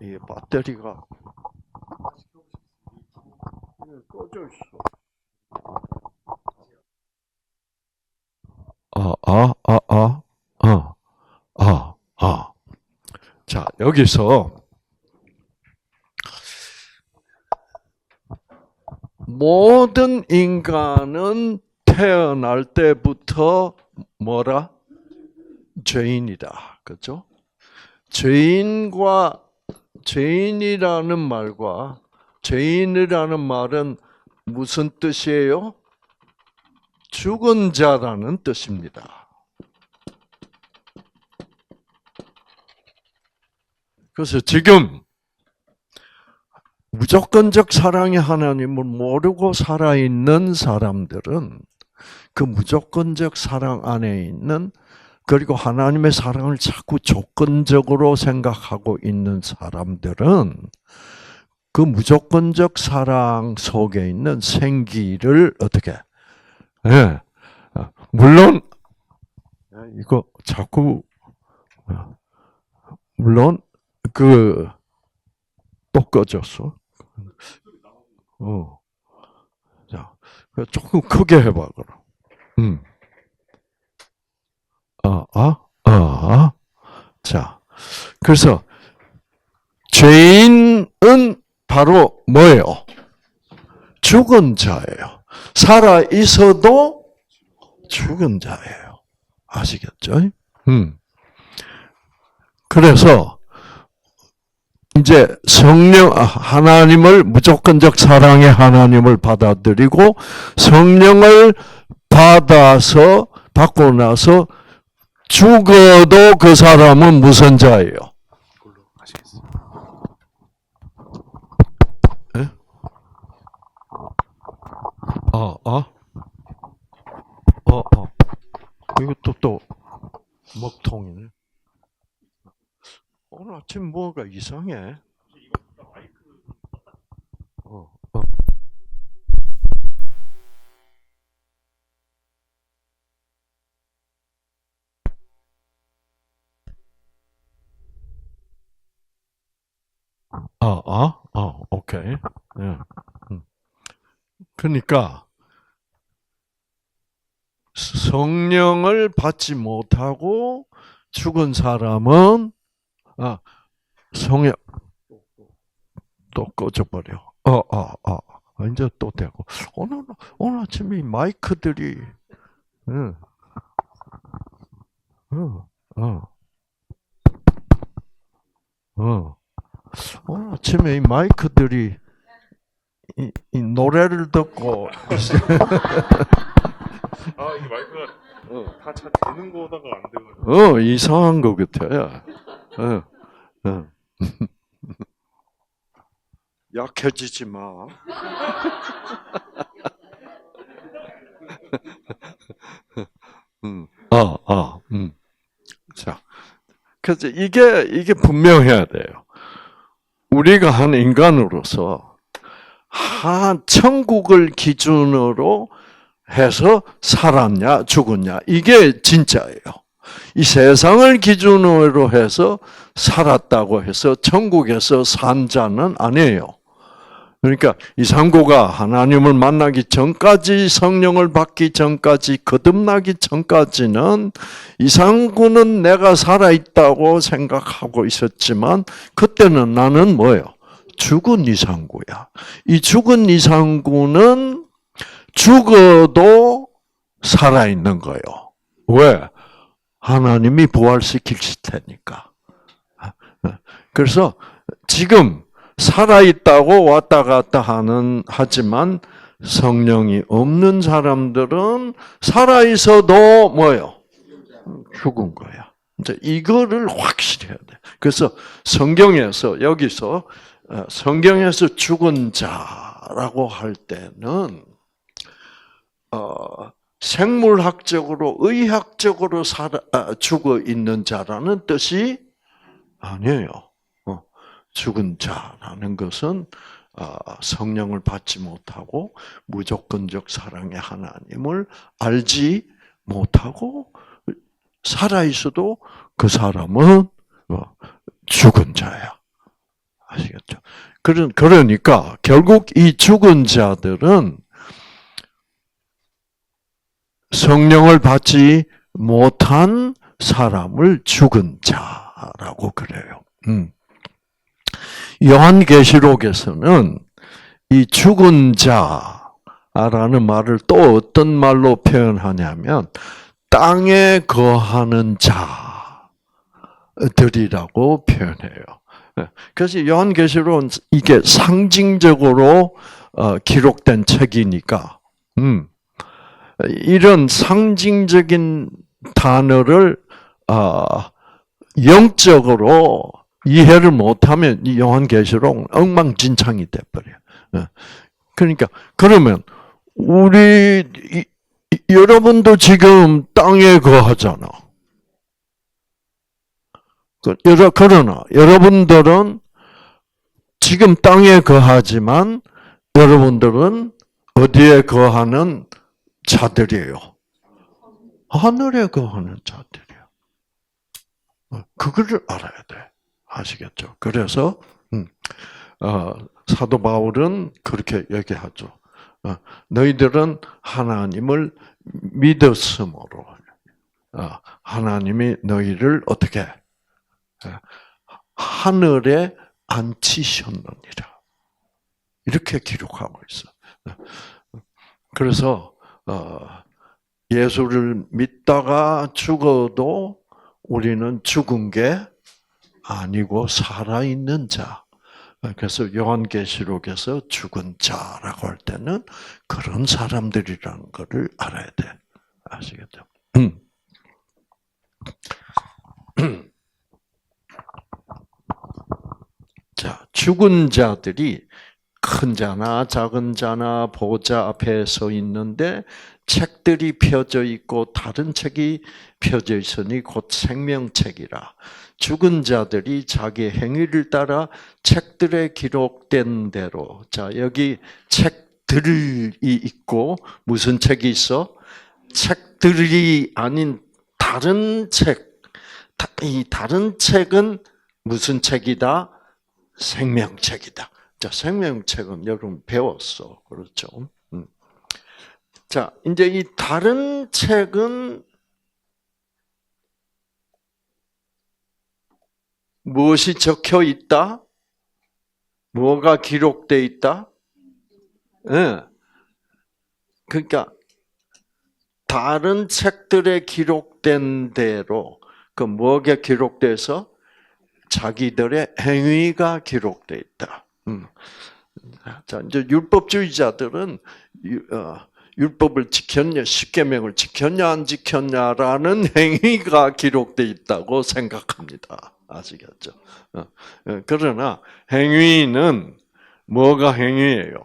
[SPEAKER 1] 이 배터리가 꺼져 있어. 자, 여기서 모든 인간은 태어날 때부터 뭐라? 죄인이다. 그렇죠? 죄인이라는 말과 죄인이라는 말은 무슨 뜻이에요? 죽은 자라는 뜻입니다. 그래서 지금 무조건적 사랑의 하나님을 모르고 살아있는 사람들은 그 무조건적 사랑 안에 있는 그리고 하나님의 사랑을 자꾸 조건적으로 생각하고 있는 사람들은 그 무조건적 사랑 속에 있는 생기를 어떻게? 예. 물론 이거 자꾸 물론 또 꺼졌어. 자, 조금 크게 해봐 그럼. 자, 그래서 죄인은 바로 뭐예요? 죽은 자예요. 살아 있어도 죽은 자예요. 아시겠죠? 그래서 이제 성령 하나님을 무조건적 사랑의 하나님을 받아들이고 성령을 받고 나서 죽어도 그 사람은 무슨 자예요? 네? 이것도 또 먹통이네. 오늘 아침 뭐가 이상해? 오케이. 예. 그러니까 성령을 받지 못하고 죽은 사람은 성령 또 꺼져버려. 이제 또 되고. 오늘 아침에 이 마이크들이, 응, 오늘 아침에 이 마이크들이 이 노래를 듣고.
[SPEAKER 2] 이게 마이크가 다 잘 되는 거다가 안 되거든요.
[SPEAKER 1] 이상한 거 같아. 약해지지 마. 자, 그래서 이게 분명해야 돼요. 우리가 한 인간으로서 천국을 기준으로 해서 살았냐 죽었냐 이게 진짜예요. 이 세상을 기준으로 해서 살았다고 해서 천국에서 산 자는 아니에요. 그러니까 이상구가 하나님을 만나기 전까지, 성령을 받기 전까지, 거듭나기 전까지는 이상구는 내가 살아있다고 생각하고 있었지만 그때는 나는 뭐예요? 죽은 이상구야. 이 죽은 이상구는 죽어도 살아있는 거예요. 왜? 하나님이 부활시키실 테니까. 그래서 지금 살아있다고 왔다 갔다 하지만 성령이 없는 사람들은 살아있어도 뭐예요? 죽은 거야. 이제 이거를 확실히 해야 돼. 그래서 여기서 성경에서 죽은 자라고 할 때는 생물학적으로, 의학적으로 죽어 있는 자라는 뜻이 아니에요. 죽은 자라는 것은 성령을 받지 못하고 무조건적 사랑의 하나님을 알지 못하고 살아있어도 그 사람은 죽은 자야. 아시겠죠? 그러니까 결국 이 죽은 자들은 성령을 받지 못한 사람을 죽은 자라고 그래요. 요한계시록에서는 이 죽은 자라는 말을 또 어떤 말로 표현하냐면 땅에 거하는 자들이라고 표현해요. 그래서 요한계시록은 이게 상징적으로 기록된 책이니까 이런 상징적인 단어를 영적으로 이해를 못하면 이 요한계시록 엉망진창이 돼버려요. 그러니까 그러면 여러분도 지금 땅에 거하잖아. 그러나 여러분들은 지금 땅에 거하지만 여러분들은 어디에 거하는 자들이에요? 하늘에 거하는 자들이에요. 그거를 알아야 돼. 아시겠죠? 그래서 사도 바울은 그렇게 얘기하죠. 너희들은 하나님을 믿었으므로 하나님이 너희를 어떻게 하늘에 앉히셨느니라. 이렇게 기록하고 있어. 그래서 예수를 믿다가 죽어도 우리는 죽은 게 아니고 살아있는 자. 그래서 요한계시록에서 죽은 자라고 할 때는 그런 사람들이라는 것을 알아야 돼. 아시겠죠? 자, 죽은 자들이 큰 자나 작은 자나 보좌 앞에 서 있는데 책들이 펴져 있고 다른 책이 펴져 있으니 곧 생명책이라. 죽은 자들이 자기 행위를 따라 책들에 기록된 대로. 자, 여기 책들이 있고 무슨 책이 있어? 책들이 아닌 다른 책. 이 다른 책은 무슨 책이다? 생명책이다. 자, 생명책은 여러분 배웠어. 그렇죠? 자, 이제 이 다른 책은 무엇이 적혀 있다? 뭐가 기록되어 있다? 예. 그러니까 다른 책들에 기록된 대로 그 뭐가 기록돼서 자기들의 행위가 기록되어 있다. 자, 이제 율법주의자들은 율법을 지켰냐, 십계명을 지켰냐 안 지켰냐라는 행위가 기록되어 있다고 생각합니다. 아시겠죠? 그러나 행위는 뭐가 행위예요?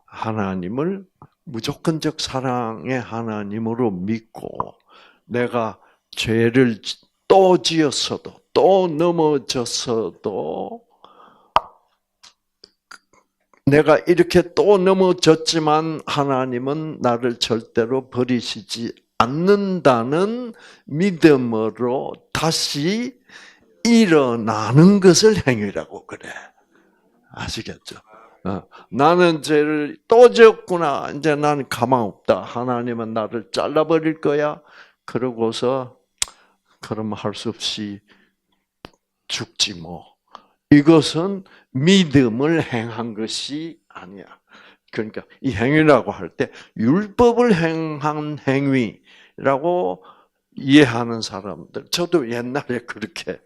[SPEAKER 1] 하나님을 무조건적 사랑의 하나님으로 믿고 내가 죄를 또 지었어도 또 넘어졌어도 내가 이렇게 또 넘어졌지만 하나님은 나를 절대로 버리시지 않는다는 믿음으로 다시 일어나는 것을 행위라고 그래. 아시겠죠? 나는 죄를 또 지었구나. 이제 나는 가망 없다. 하나님은 나를 잘라버릴 거야. 그러고서 그럼 할 수 없이 죽지 뭐. 이것은 믿음을 행한 것이 아니야. 그러니까 이 행위라고 할 때 율법을 행한 행위라고 이해하는 사람들, 저도 옛날에 그렇게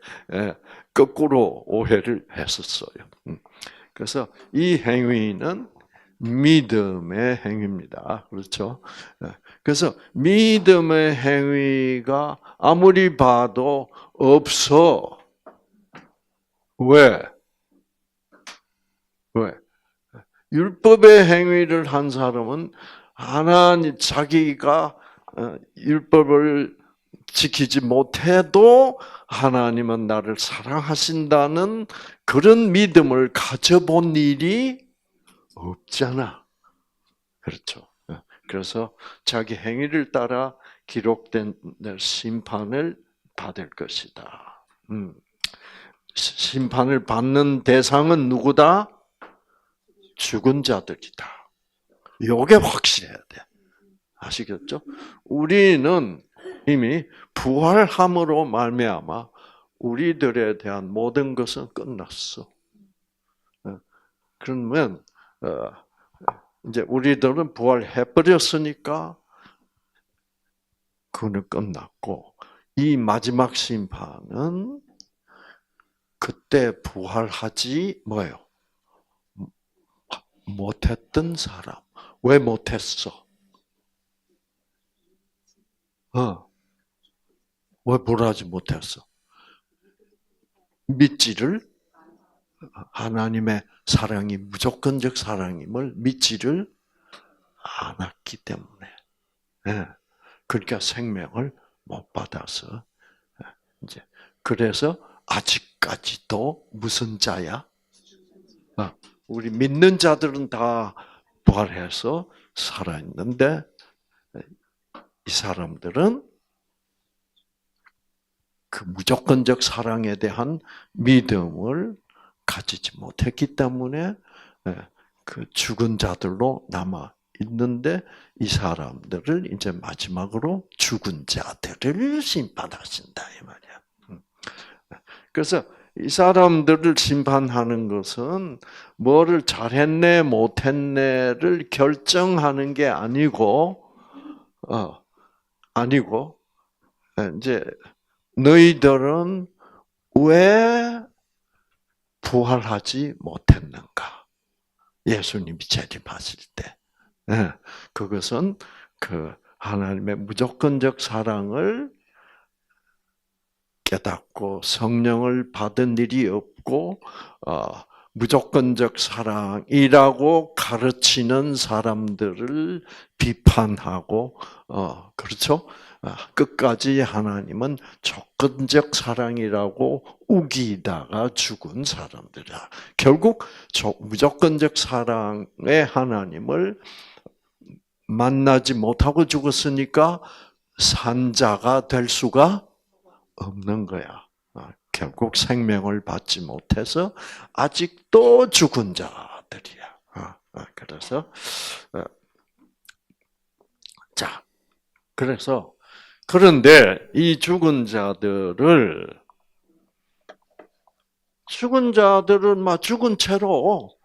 [SPEAKER 1] 거꾸로 오해를 했었어요. 그래서 이 행위는 믿음의 행위입니다. 그렇죠? 그래서 믿음의 행위가 아무리 봐도 없어. 왜? 율법의 행위를 한 사람은 하나님 자기가 율법을 지키지 못해도 하나님은 나를 사랑하신다는 그런 믿음을 가져본 일이 없잖아. 그렇죠. 그래서 자기 행위를 따라 기록된 심판을 받을 것이다. 심판을 받는 대상은 누구다? 죽은 자들이다. 이게 확실해야 돼. 아시겠죠? 우리는 이미 부활함으로 말미암아 우리들에 대한 모든 것은 끝났어. 그러면 이제 우리들은 부활해 버렸으니까 그는 끝났고 이 마지막 심판은 그때 부활하지 뭐예요? 못했던 사람. 왜 못했어? 왜 부활하지 못했어? 믿지를 하나님의 사랑이 무조건적 사랑임을 믿지를 않았기 때문에. 그러니까 생명을 못 받아서 이제 그래서 아직까지도 무슨 자야? 우리 믿는 자들은 다 부활해서 살아있는데 이 사람들은 그 무조건적 사랑에 대한 믿음을 가지지 못했기 때문에 그 죽은 자들로 남아 있는데 이 사람들을 이제 마지막으로 죽은 자들을 심판하신다 이 말이야. 그래서 이 사람들을 심판하는 것은 뭐를 잘했네 못했네를 결정하는 게 아니고 이제 너희들은 왜 부활하지 못했는가? 예수님이 재림하실 때. 그것은 그 하나님의 무조건적 사랑을 깨닫고 성령을 받은 일이 없고 무조건적 사랑이라고 가르치는 사람들을 비판하고 그렇죠? 끝까지 하나님은 조건적 사랑이라고 우기다가 죽은 사람들이야. 결국 무조건적 사랑의 하나님을 만나지 못하고 죽었으니까 산자가 될 수가 없는 거야. 결국 생명을 받지 못해서 아직도 죽은 자들이야. 그래서 자, 그래서 그런데 이 죽은 자들을 막 죽은 채로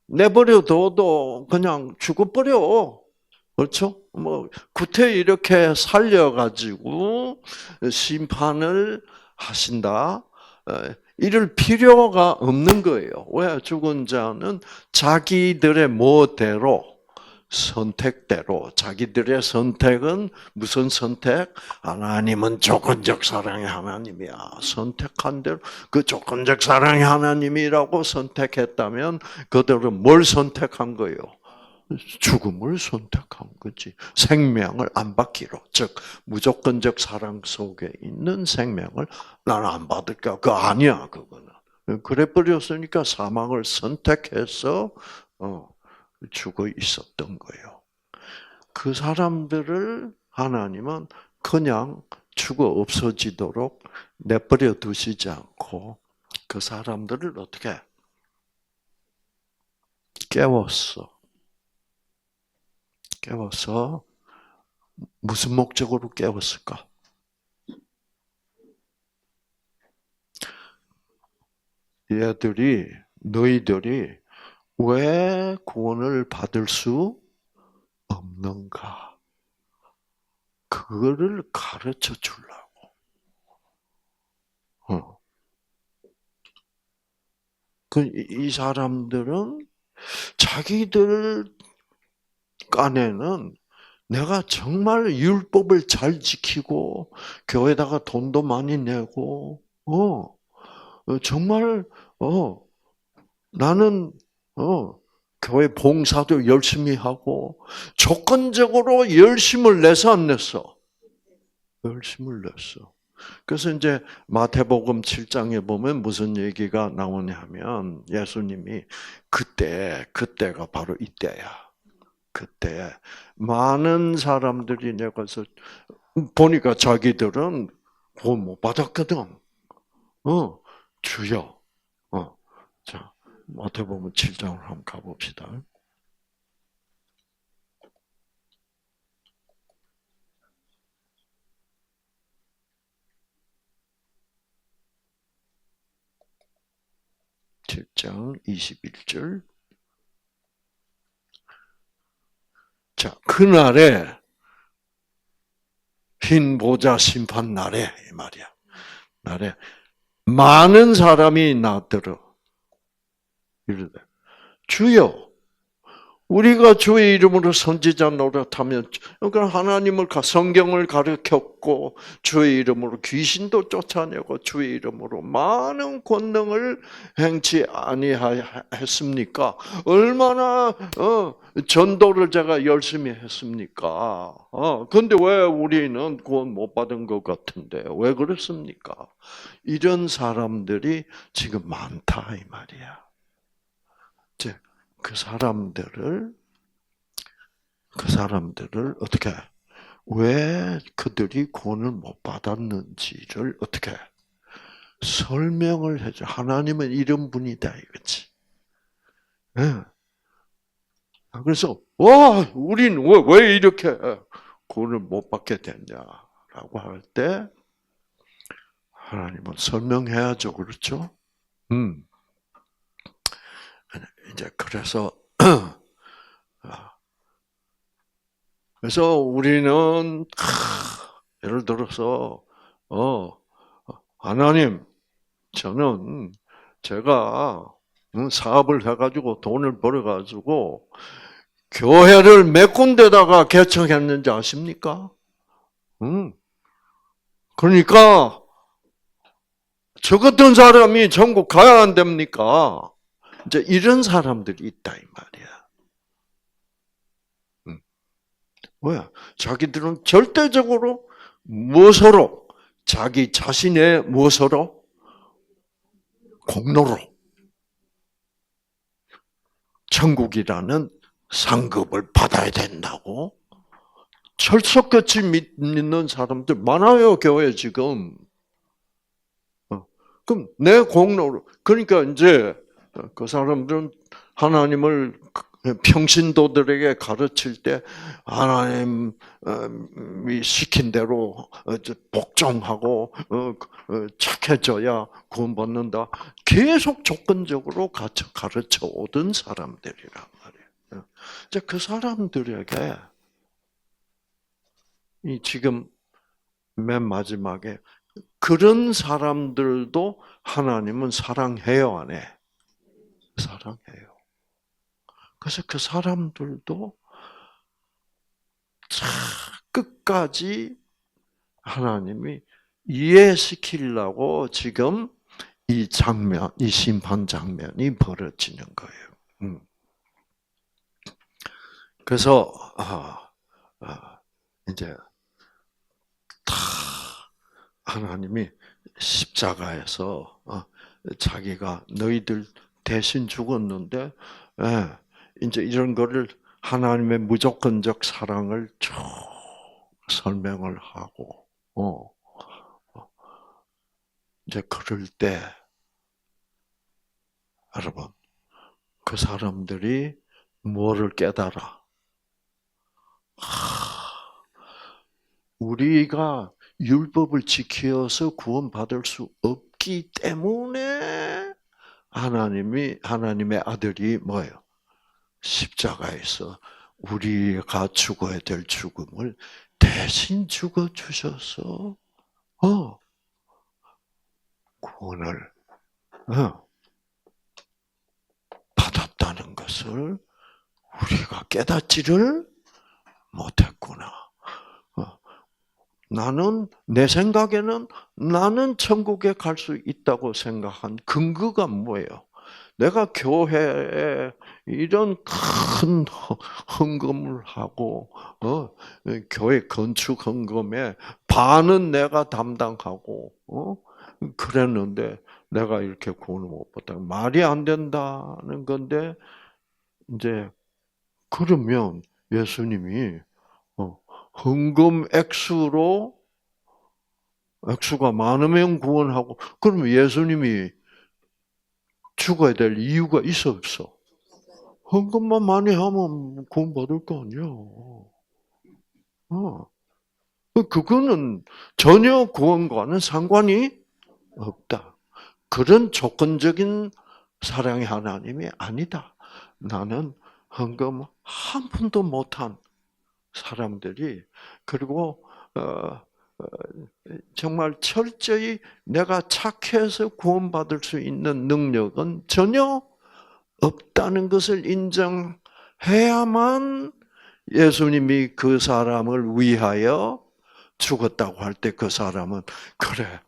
[SPEAKER 1] 내버려둬도 그냥 죽어버려. 그렇죠? 뭐 구태 이렇게 살려가지고 심판을 하신다. 이럴 필요가 없는 거예요. 왜? 죽은 자는 자기들의 뭐대로 선택대로 자기들의 선택은 무슨 선택? 하나님은 조건적 사랑의 하나님이야. 선택한 대로 그 조건적 사랑의 하나님이라고 선택했다면 그들은 뭘 선택한 거예요? 죽음을 선택한 거지. 생명을 안 받기로. 즉 무조건적 사랑 속에 있는 생명을 나는 안 받을까? 그거 아니야. 그거는. 그래 버렸으니까 사망을 선택해서 죽어 있었던 거예요. 그 사람들을 하나님은 그냥 죽어 없어지도록 내버려 두시지 않고 그 사람들을 어떻게 깨웠어. 깨워서 무슨 목적으로 깨웠을까? 너희들이 왜 구원을 받을 수 없는가? 그거를 가르쳐 주려고. 이 사람들은 자기들 깐에는 내가 정말 율법을 잘 지키고 교회에다가 돈도 많이 내고 정말 나는 교회 봉사도 열심히 하고 조건적으로 열심을 내서 안 냈어. 열심을 냈어. 그래서 이제 마태복음 7장에 보면 무슨 얘기가 나오냐면 예수님이 그때가 바로 이때야. 그때 많은 사람들이 내가서 보니까 자기들은 구원 못 받았거든. 주여. 자, 마태복음 7장을 한번 가봅시다. 장 21절. 자, 그날에 흰 보좌 심판 날에 이 말이야. 날에 많은 사람이 나더러 이르되 주여 우리가 주의 이름으로 선지자 노릇하면 그러니까 하나님을 성경을 가르쳤고 주의 이름으로 귀신도 쫓아내고 주의 이름으로 많은 권능을 행치 아니했습니까? 얼마나 전도를 제가 열심히 했습니까? 근데 왜 우리는 구원 못 받은 것 같은데 왜 그렇습니까? 이런 사람들이 지금 많다 이 말이야. 그 사람들을 어떻게 왜 그들이 구원을 못 받았는지를 어떻게 설명을 해줘. 하나님은 이런 분이다 이거지. 그래서 우린 왜 이렇게 구원을 못 받게 됐냐라고 할 때 하나님은 설명해야죠, 그렇죠? 이제 그래서 우리는 예를 들어서 하나님 저는 제가 사업을 해가지고 돈을 벌어가지고 교회를 몇 군데다가 개척했는지 아십니까? 그러니까 저 같은 사람이 전국 가야 안 됩니까? 이제 이런 사람들이 있다 이 말이야. 왜? 자기들은 절대적으로 무엇으로? 자기 자신의 무엇으로? 공로로. 천국이라는 상급을 받아야 된다고 철석같이 믿는 사람들 많아요, 교회 지금. 그럼 내 공로로, 그러니까 이제 그 사람들은 하나님을 평신도들에게 가르칠 때 하나님이 시킨 대로 복종하고 착해져야 구원받는다. 계속 조건적으로 가르쳐 오던 사람들이란 말이에요. 이제 그 사람들에게 이 지금 맨 마지막에 그런 사람들도 하나님은 사랑해요, 안 해? 사랑해요. 그래서 그 사람들도 끝까지 하나님이 이해시키려고 지금 이 장면, 이 심판 장면이 벌어지는 거예요. 그래서 이제 다 하나님이 십자가에서 자기가 너희들 대신 죽었는데, 이제 이런 거를 하나님의 무조건적 사랑을 쭉 설명을 하고, 이제 그럴 때, 여러분, 그 사람들이 뭐를 깨달아? 우리가 율법을 지켜서 구원받을 수 없기 때문에 하나님의 아들이 뭐예요? 십자가에서 우리가 죽어야 될 죽음을 대신 죽어 주셔서 구원을 받았다는 것을 우리가 깨닫지를 못했구나. 나는 내 생각에는 나는 천국에 갈 수 있다고 생각한 근거가 뭐예요? 내가 교회에 이런 큰 헌금을 하고 교회 건축 헌금에 반은 내가 담당하고 그랬는데 내가 이렇게 구원을 못 받다. 말이 안 된다는 건데 이제 그러면 예수님이 헌금 액수가 많으면 구원하고 그러면 예수님이 죽어야 될 이유가 있어 없어? 헌금만 많이 하면 구원받을 거 아니야. 그거는 전혀 구원과는 상관이 없다. 그런 조건적인 사랑의 하나님이 아니다. 나는 헌금 한 푼도 못한 사람들이 그리고 정말 철저히 내가 착해서 구원받을 수 있는 능력은 전혀 없다는 것을 인정해야만 예수님이 그 사람을 위하여 죽었다고 할 때 그 사람은 그래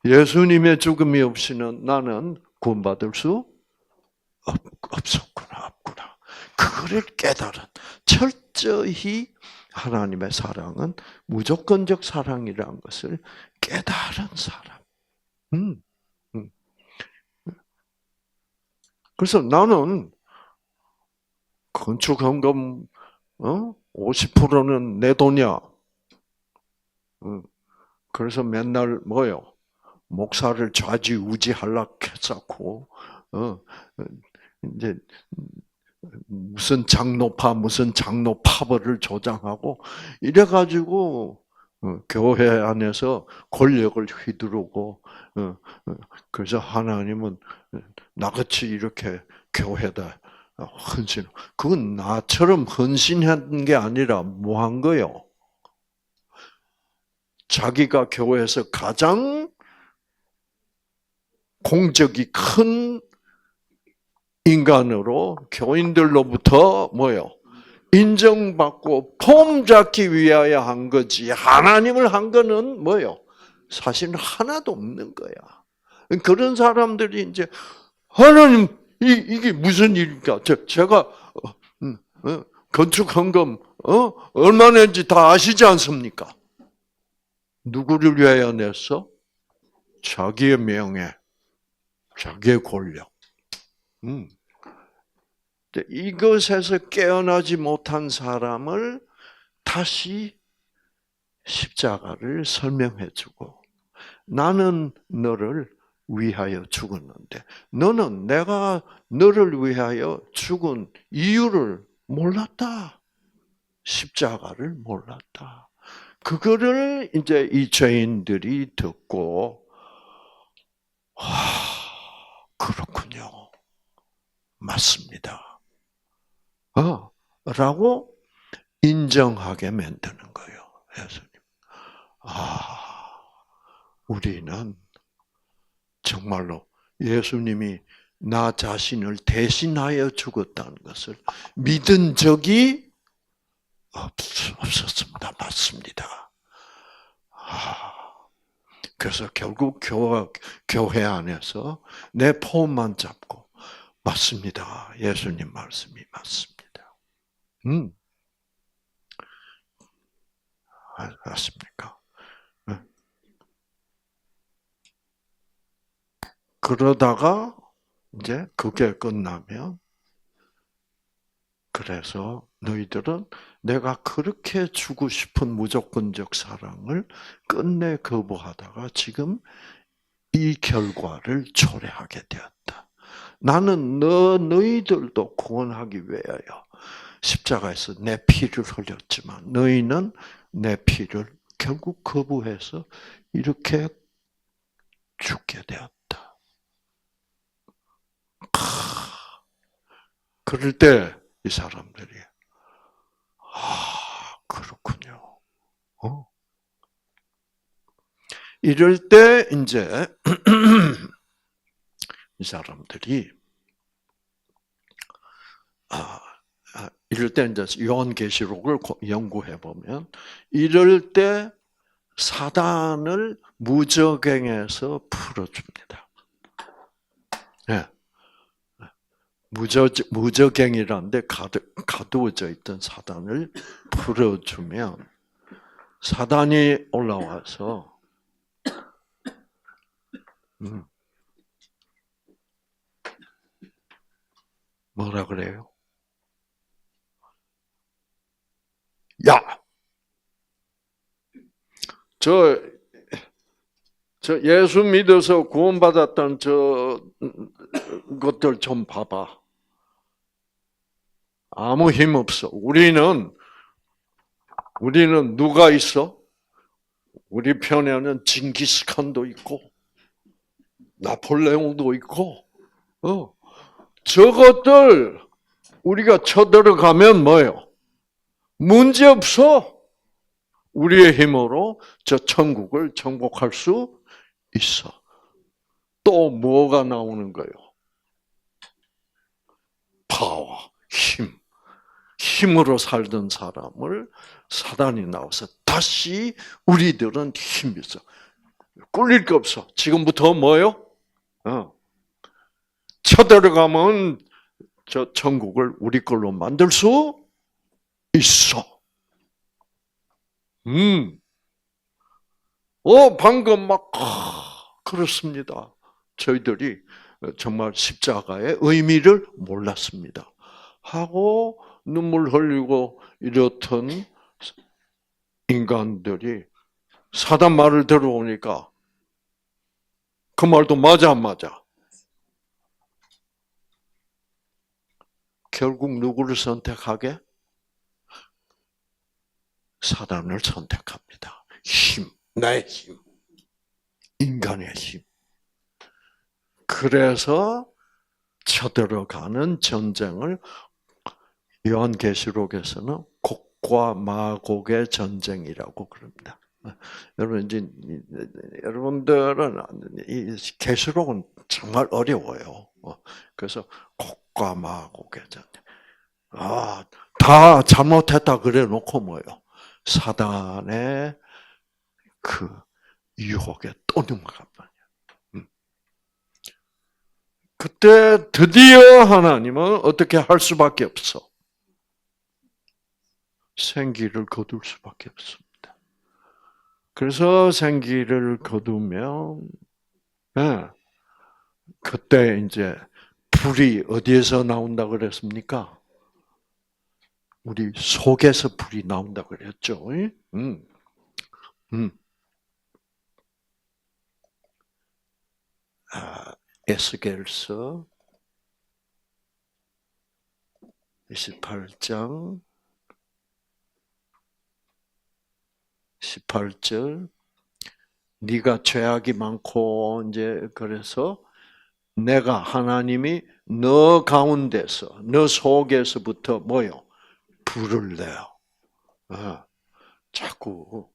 [SPEAKER 1] 예수님의 죽음이 없이는 나는 구원받을 수 없었구나. 그거를 깨달은 철저히 하나님의 사랑은 무조건적 사랑이라는 것을 깨달은 사람. 그래서 나는 건축 헌금 50%는 내 돈이야. 그래서 맨날 뭐요? 목사를 좌지우지하려고 했었고, 이제 무슨 장로파벌을 조장하고 이래가지고 교회 안에서 권력을 휘두르고 그래서 하나님은 나같이 이렇게 교회다 헌신. 그건 나처럼 헌신한 게 아니라 뭐 한 거요? 자기가 교회에서 가장 공적이 큰 인간으로 교인들로부터 뭐요? 인정받고 폼 잡기 위하여 한 거지. 하나님을 한 거는 뭐요? 사실은 하나도 없는 거야. 그런 사람들이 이제 하나님 이게 무슨 일입니까? 제가 건축 헌금 얼마 낸지 다 아시지 않습니까? 누구를 위하여 냈어? 자기의 명예, 자기의 권력. 이것에서 깨어나지 못한 사람을 다시 십자가를 설명해주고 나는 너를 위하여 죽었는데 너는 내가 너를 위하여 죽은 이유를 몰랐다. 십자가를 몰랐다. 그거를 이제 이 죄인들이 듣고 그렇군요. 맞습니다. 라고 인정하게 만드는 거예요. 예수님. 우리는 정말로 예수님이 나 자신을 대신하여 죽었다는 것을 믿은 적이 없었습니다. 맞습니다. 그래서 결국 교회 안에서 내 포함만 잡고 맞습니다. 예수님 말씀이 맞습니다. 맞습니까? 그러다가 이제 그게 끝나면 그래서 너희들은 내가 그렇게 주고 싶은 무조건적 사랑을 끝내 거부하다가 지금 이 결과를 초래하게 되었다. 나는 너희들도 구원하기 위하여 십자가에서 내 피를 흘렸지만 너희는 내 피를 결국 거부해서 이렇게 죽게 되었다. 그럴 때 이 사람들이 그렇군요. 이럴 때 이제 이 사람들이 이럴 때 이제 요한계시록을 연구해 보면 이럴 때 사단을 무저갱에서 풀어줍니다. 네. 무저갱이라는데 가두어져 있던 사단을 풀어주면 사단이 올라와서 뭐라 그래요? 야! 저 예수 믿어서 구원받았던 것들 좀 봐봐. 아무 힘 없어. 우리는 누가 있어? 우리 편에는 징기스칸도 있고, 나폴레옹도 있고, 저것들 우리가 쳐들어가면 뭐예요? 문제 없어. 우리의 힘으로 저 천국을 정복할 수 있어. 또 뭐가 나오는 거예요? 파워, 힘. 힘으로 살던 사람을 사단이 나와서 다시 우리들은 힘이 있어. 꿀릴 게 없어. 지금부터 뭐요? 쳐들어가면 저 천국을 우리 걸로 만들 수 있어. 방금 그렇습니다. 저희들이 정말 십자가의 의미를 몰랐습니다. 하고 눈물 흘리고 이렇던 인간들이 사단 말을 들어오니까 그 말도 맞아 안 맞아? 결국 누구를 선택하게? 사단을 선택합니다. 힘, 나의 힘, 인간의 힘. 그래서 쳐들어가는 전쟁을 요한계시록에서는 곡과 마곡의 전쟁이라고 그럽니다. 여러분들은 이 계시록은 정말 어려워요. 그래서 곡과 마곡의 전쟁. 다 잘못했다 그래 놓고 뭐요? 사단의 그 유혹에 또 넘어간 거예요. 그때 드디어 하나님은 어떻게 할 수밖에 없어. 생기를 거둘 수밖에 없습니다. 그래서 생기를 거두면, 그때 이제 불이 어디에서 나온다 그랬습니까? 우리 속에서 불이 나온다 그랬죠. 에스겔서 28장 18절 네가 죄악이 많고 이제 그래서 내가 하나님이 너 가운데서 너 속에서부터 뭐요? 불을 내요. 자꾸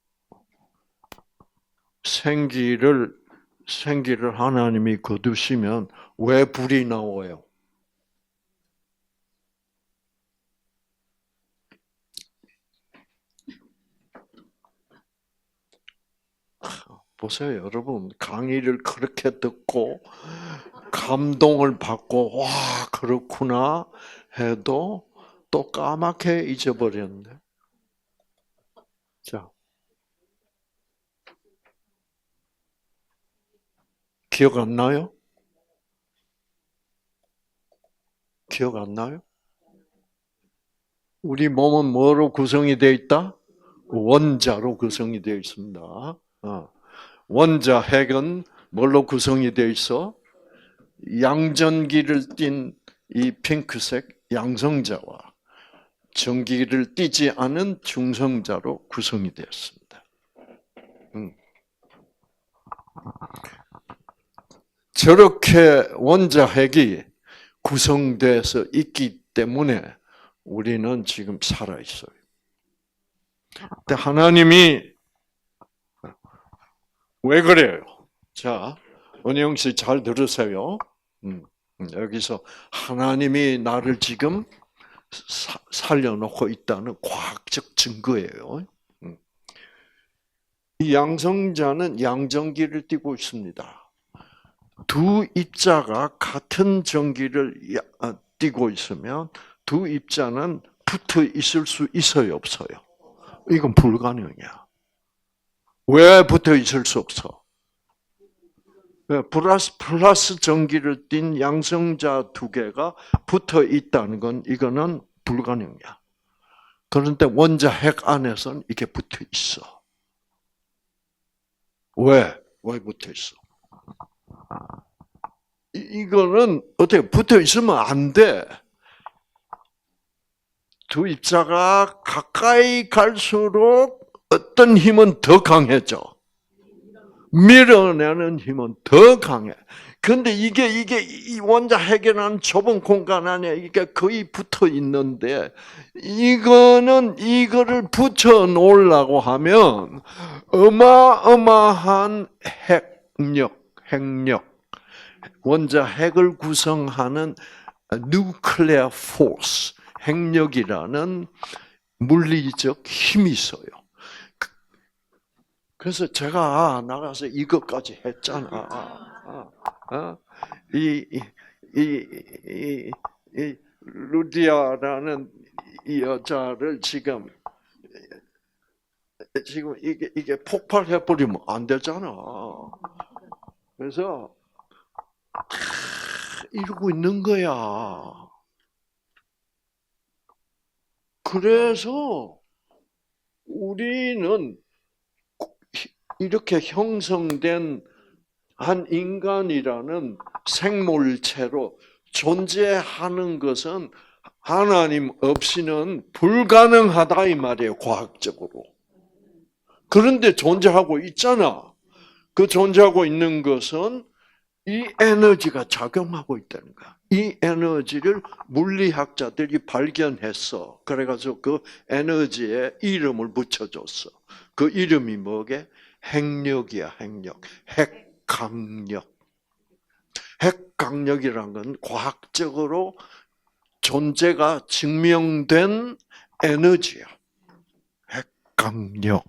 [SPEAKER 1] 생기를 하나님이 거두시면 왜 불이 나와요? 보세요, 여러분. 강의를 그렇게 듣고 감동을 받고 와 그렇구나 해도 또 까맣게 잊어버렸네. 자, 기억 안 나요? 기억 안 나요? 우리 몸은 뭐로 구성이 되어 있다? 원자로 구성이 되어 있습니다. 원자 핵은 뭘로 구성이 되어 있어? 양전기를 띤 이 핑크색 양성자와 전기를 띠지 않은 중성자로 구성이 되었습니다. 저렇게 원자 핵이 구성돼서 있기 때문에 우리는 지금 살아 있어요. 근데 하나님이 왜 그래요? 자, 은영 씨 잘 들으세요. 여기서 하나님이 나를 지금 살려놓고 있다는 과학적 증거예요. 이 양성자는 양전기를 띠고 있습니다. 두 입자가 같은 전기를 띠고 있으면 두 입자는 붙어 있을 수 있어요, 없어요? 이건 불가능이야. 왜 붙어 있을 수 없어? 플러스 전기를 띤 양성자 두 개가 붙어 있다는 건 이거는 불가능이야. 그런데 원자 핵 안에서는 이게 붙어 있어. 왜? 왜 붙어 있어? 이거는 어떻게 붙어 있으면 안 돼. 두 입자가 가까이 갈수록 어떤 힘은 더 강해져. 밀어내는 힘은 더 강해. 근데 이게 이 원자 핵이라는 좁은 공간 안에 이게 거의 붙어 있는데 이거를 붙여 놓으려고 하면 어마어마한 핵력, 원자 핵을 구성하는 nuclear force, 핵력이라는 물리적 힘이 있어요. 그래서 제가 나가서 이것까지 했잖아. 이 루디아라는 이 여자를 지금 이게 폭발해 버리면 안 되잖아. 그래서 이러고 있는 거야. 그래서 우리는 이렇게 형성된 한 인간이라는 생물체로 존재하는 것은 하나님 없이는 불가능하다 이 말이에요, 과학적으로. 그런데 존재하고 있잖아. 그 존재하고 있는 것은 이 에너지가 작용하고 있다는 거야. 이 에너지를 물리학자들이 발견했어. 그래가지고 그 에너지에 이름을 붙여줬어. 그 이름이 뭐게? 핵력이야, 핵력. 핵강력. 핵강력이란 건 과학적으로 존재가 증명된 에너지야. 핵강력.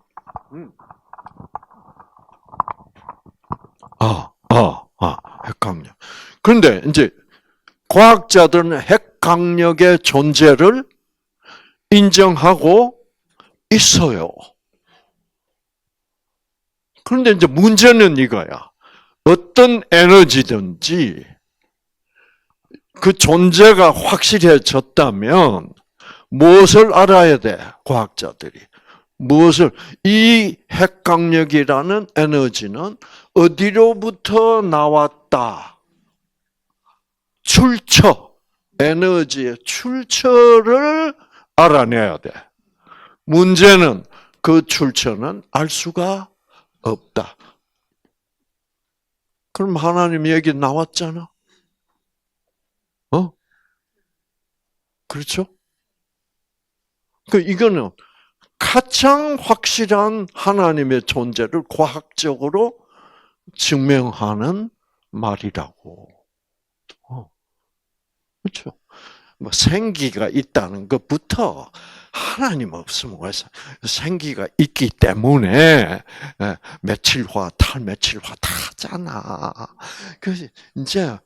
[SPEAKER 1] 핵강력. 그런데 이제 과학자들은 핵강력의 존재를 인정하고 있어요. 그런데 이제 문제는 이거야. 어떤 에너지든지 그 존재가 확실해졌다면 무엇을 알아야 돼? 과학자들이. 이 핵강력이라는 에너지는 어디로부터 나왔다? 출처, 에너지의 출처를 알아내야 돼. 문제는 그 출처는 알 수가 없다. 그럼 하나님 얘기 나왔잖아. 그렇죠? 이거는 가장 확실한 하나님의 존재를 과학적으로 증명하는 말이라고. 그렇죠? 뭐 생기가 있다는 것부터 하나님 없으면 왜 생기가 있기 때문에 메칠화, 탈메칠화 다 하잖아. 그래서 이제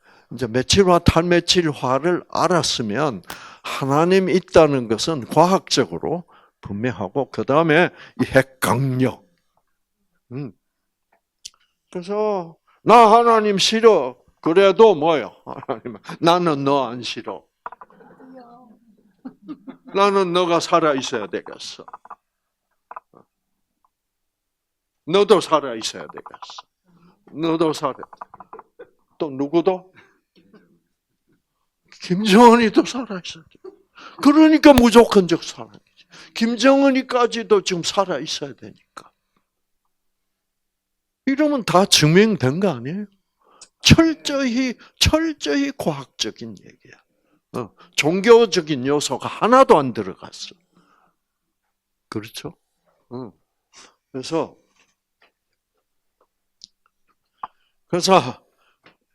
[SPEAKER 1] 메칠화, 탈메칠화를 알았으면 하나님 있다는 것은 과학적으로 분명하고 그 다음에 이 핵강력. 그래서 나 하나님 싫어. 그래도 뭐요? 하나님 나는 너 안 싫어. 나는 너가 살아 있어야 되겠어. 너도 살아 있어야 되겠어. 너도 살아. 또 누구도? 김정은이도 살아 있어야 돼. 그러니까 무조건적 사랑이지. 김정은이까지도 지금 살아 있어야 되니까. 이러면 다 증명된 거 아니에요? 철저히 과학적인 얘기야. 종교적인 요소가 하나도 안 들어갔어. 그렇죠? 그래서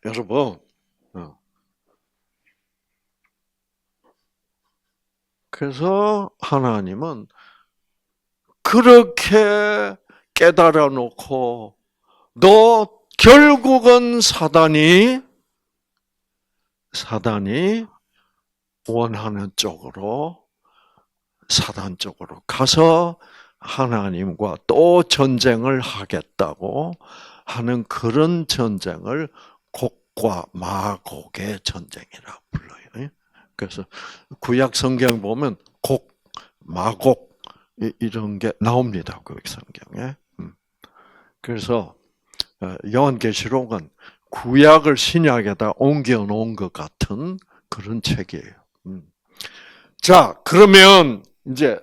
[SPEAKER 1] 여러분, 그래서 하나님은 그렇게 깨달아 놓고 너 결국은 사단이 원하는 쪽으로 사단 쪽으로 가서 하나님과 또 전쟁을 하겠다고 하는 그런 전쟁을 곡과 마곡의 전쟁이라 불러요. 그래서 구약 성경 보면 곡, 마곡 이런 게 나옵니다. 그 성경에. 그래서 요한계시록은 구약을 신약에다 옮겨 놓은 것 같은 그런 책이에요. 자, 그러면 이제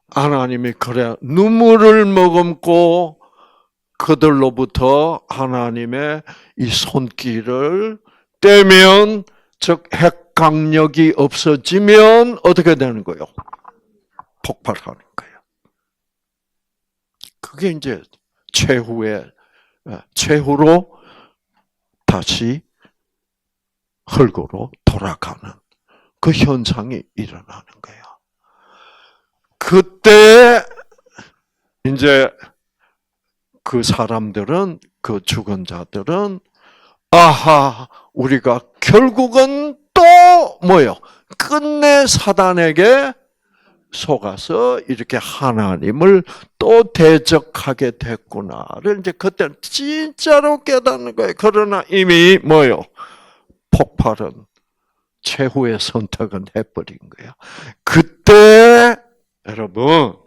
[SPEAKER 1] 하나님이 그래 눈물을 머금고 그들로부터 하나님의 이 손길을 떼면 즉 핵강력이 없어지면 어떻게 되는 거예요? 폭발하는 거예요. 그게 이제 최후로 다시 흙으로 돌아가는 그 현상이 일어나는 거예요. 그때 이제 그 사람들은 그 죽은 자들은 아하 우리가 결국은 또 뭐요? 끝내 사단에게 속아서 이렇게 하나님을 또 대적하게 됐구나를 이제 그때는 진짜로 깨닫는 거예요. 그러나 이미 뭐요? 폭발은 최후의 선택은 해버린 거야. 그때 여러분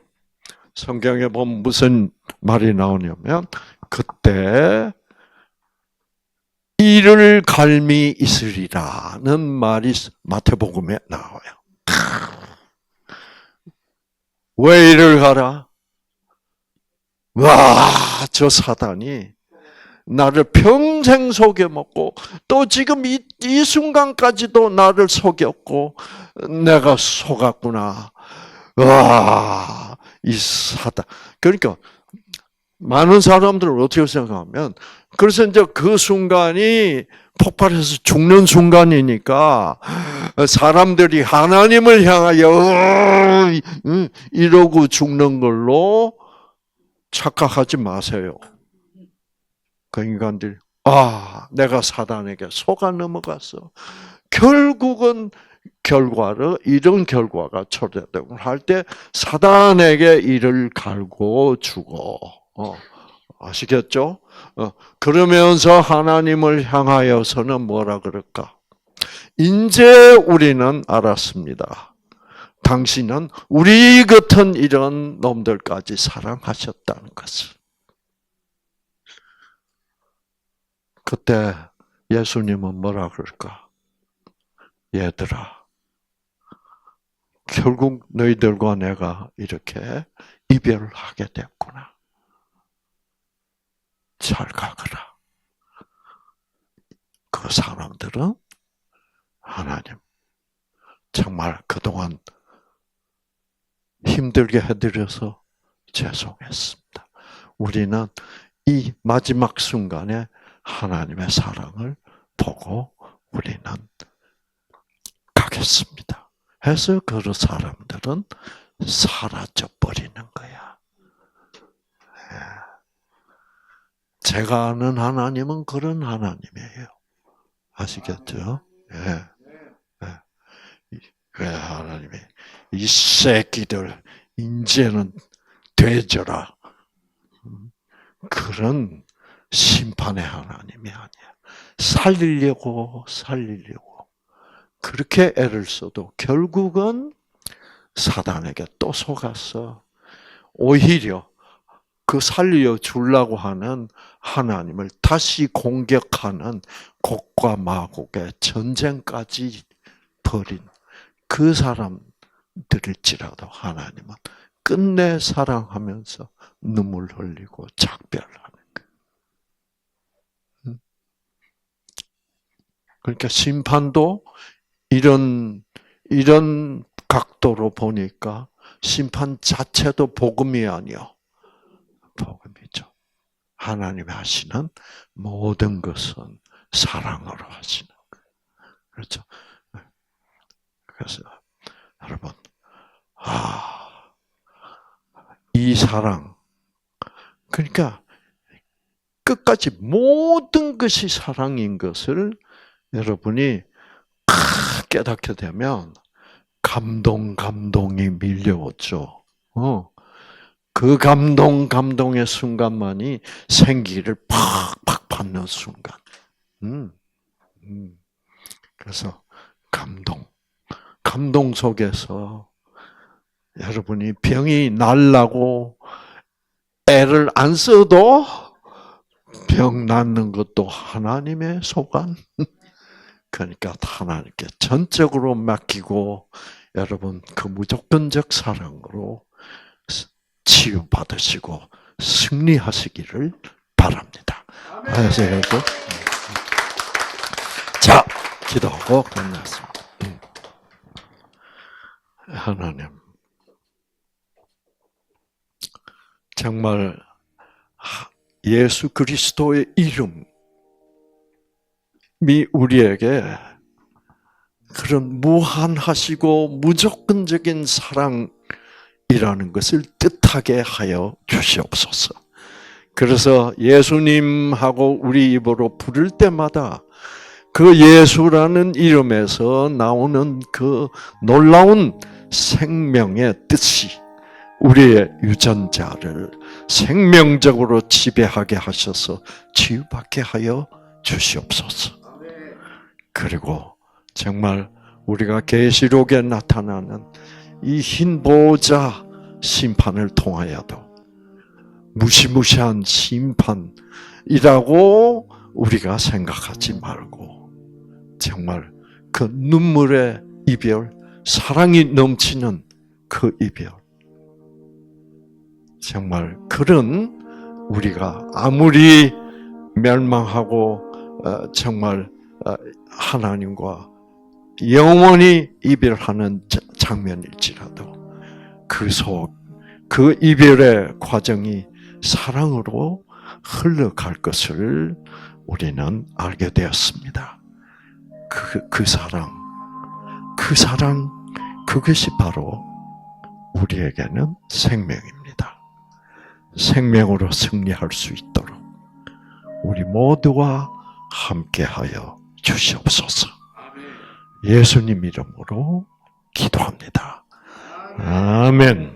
[SPEAKER 1] 성경에 보면 무슨 말이 나오냐면 그때 이를 갈미 있으리라는 말이 마태복음에 나와요. 왜 이를 가라? 와, 저 사단이 나를 평생 속여먹고 또 지금 이 순간까지도 나를 속였고 내가 속았구나. 와, 이 사단. 그러니까 많은 사람들은 어떻게 생각하면 그래서 이제 그 순간이 폭발해서 죽는 순간이니까 사람들이 하나님을 향하여 이러고 죽는 걸로 착각하지 마세요. 그 인간들이 내가 사단에게 속아 넘어갔어. 결국은 이런 결과가 초래되고 할 때 사단에게 이를 갈고 죽어. 아시겠죠? 그러면서 하나님을 향하여서는 뭐라 그럴까? 이제 우리는 알았습니다. 당신은 우리 같은 이런 놈들까지 사랑하셨다는 것을. 그때 예수님은 뭐라 그럴까? 얘들아, 결국 너희들과 내가 이렇게 이별하게 됐구나. 잘 가거라. 그 사람들은 하나님, 정말 그동안 힘들게 해드려서 죄송했습니다. 우리는 이 마지막 순간에 하나님의 사랑을 보고 우리는 가겠습니다. 해서 그 사람들은 사라져 버리는 거야. 제가 아는 하나님은 그런 하나님이에요. 아시겠죠? 예. 그래, 하나님이 이 새끼들 이제는 되져라. 그런 심판의 하나님이 아니야. 살리려고 그렇게 애를 써도 결국은 사단에게 또 속았어. 오히려 그 살려주려고 하는 하나님을 다시 공격하는 곡과 마곡의 전쟁까지 벌인 그 사람들일지라도 하나님은 끝내 사랑하면서 눈물 흘리고 작별하는 거예요. 그러니까 심판도 이런 각도로 보니까 심판 자체도 복음이 아니요. 복음이죠. 하나님이 하시는 모든 것은 사랑으로 하시는 거예요. 그렇죠? 그래서 여러분, 이 사랑, 그러니까 끝까지 모든 것이 사랑인 것을 여러분이 깨닫게 되면 감동이 밀려오죠. 그 감동의 순간만이 생기를 팍팍 받는 순간. 그래서 감동 속에서 여러분이 병이 날라고 애를 안 써도 병 낫는 것도 하나님의 소관. 그러니까 하나님께 전적으로 맡기고 여러분 그 무조건적 사랑으로 치유받으시고 승리하시기를 바랍니다. 아시겠죠? 자, 기도하고 끝났습니다. 하나님, 정말 예수 그리스도의 이름이 우리에게 그런 무한하시고 무조건적인 사랑이라는 것을 뜻하게 하여 주시옵소서. 그래서 예수님하고 우리 입으로 부를 때마다 그 예수라는 이름에서 나오는 그 놀라운 생명의 뜻이 우리의 유전자를 생명적으로 지배하게 하셔서 치유받게 하여 주시옵소서. 그리고 정말 우리가 계시록에 나타나는 이 흰 보호자 심판을 통하여도 무시무시한 심판이라고 우리가 생각하지 말고 정말 그 눈물의 이별, 사랑이 넘치는 그 이별, 정말 그런 우리가 아무리 멸망하고 정말 하나님과 영원히 이별하는 장면일지라도 그 이별의 과정이 사랑으로 흘러갈 것을 우리는 알게 되었습니다. 그 사랑, 그것이 바로 우리에게는 생명입니다. 생명으로 승리할 수 있도록 우리 모두와 함께하여 주시옵소서. 예수님 이름으로 기도합니다. 아멘.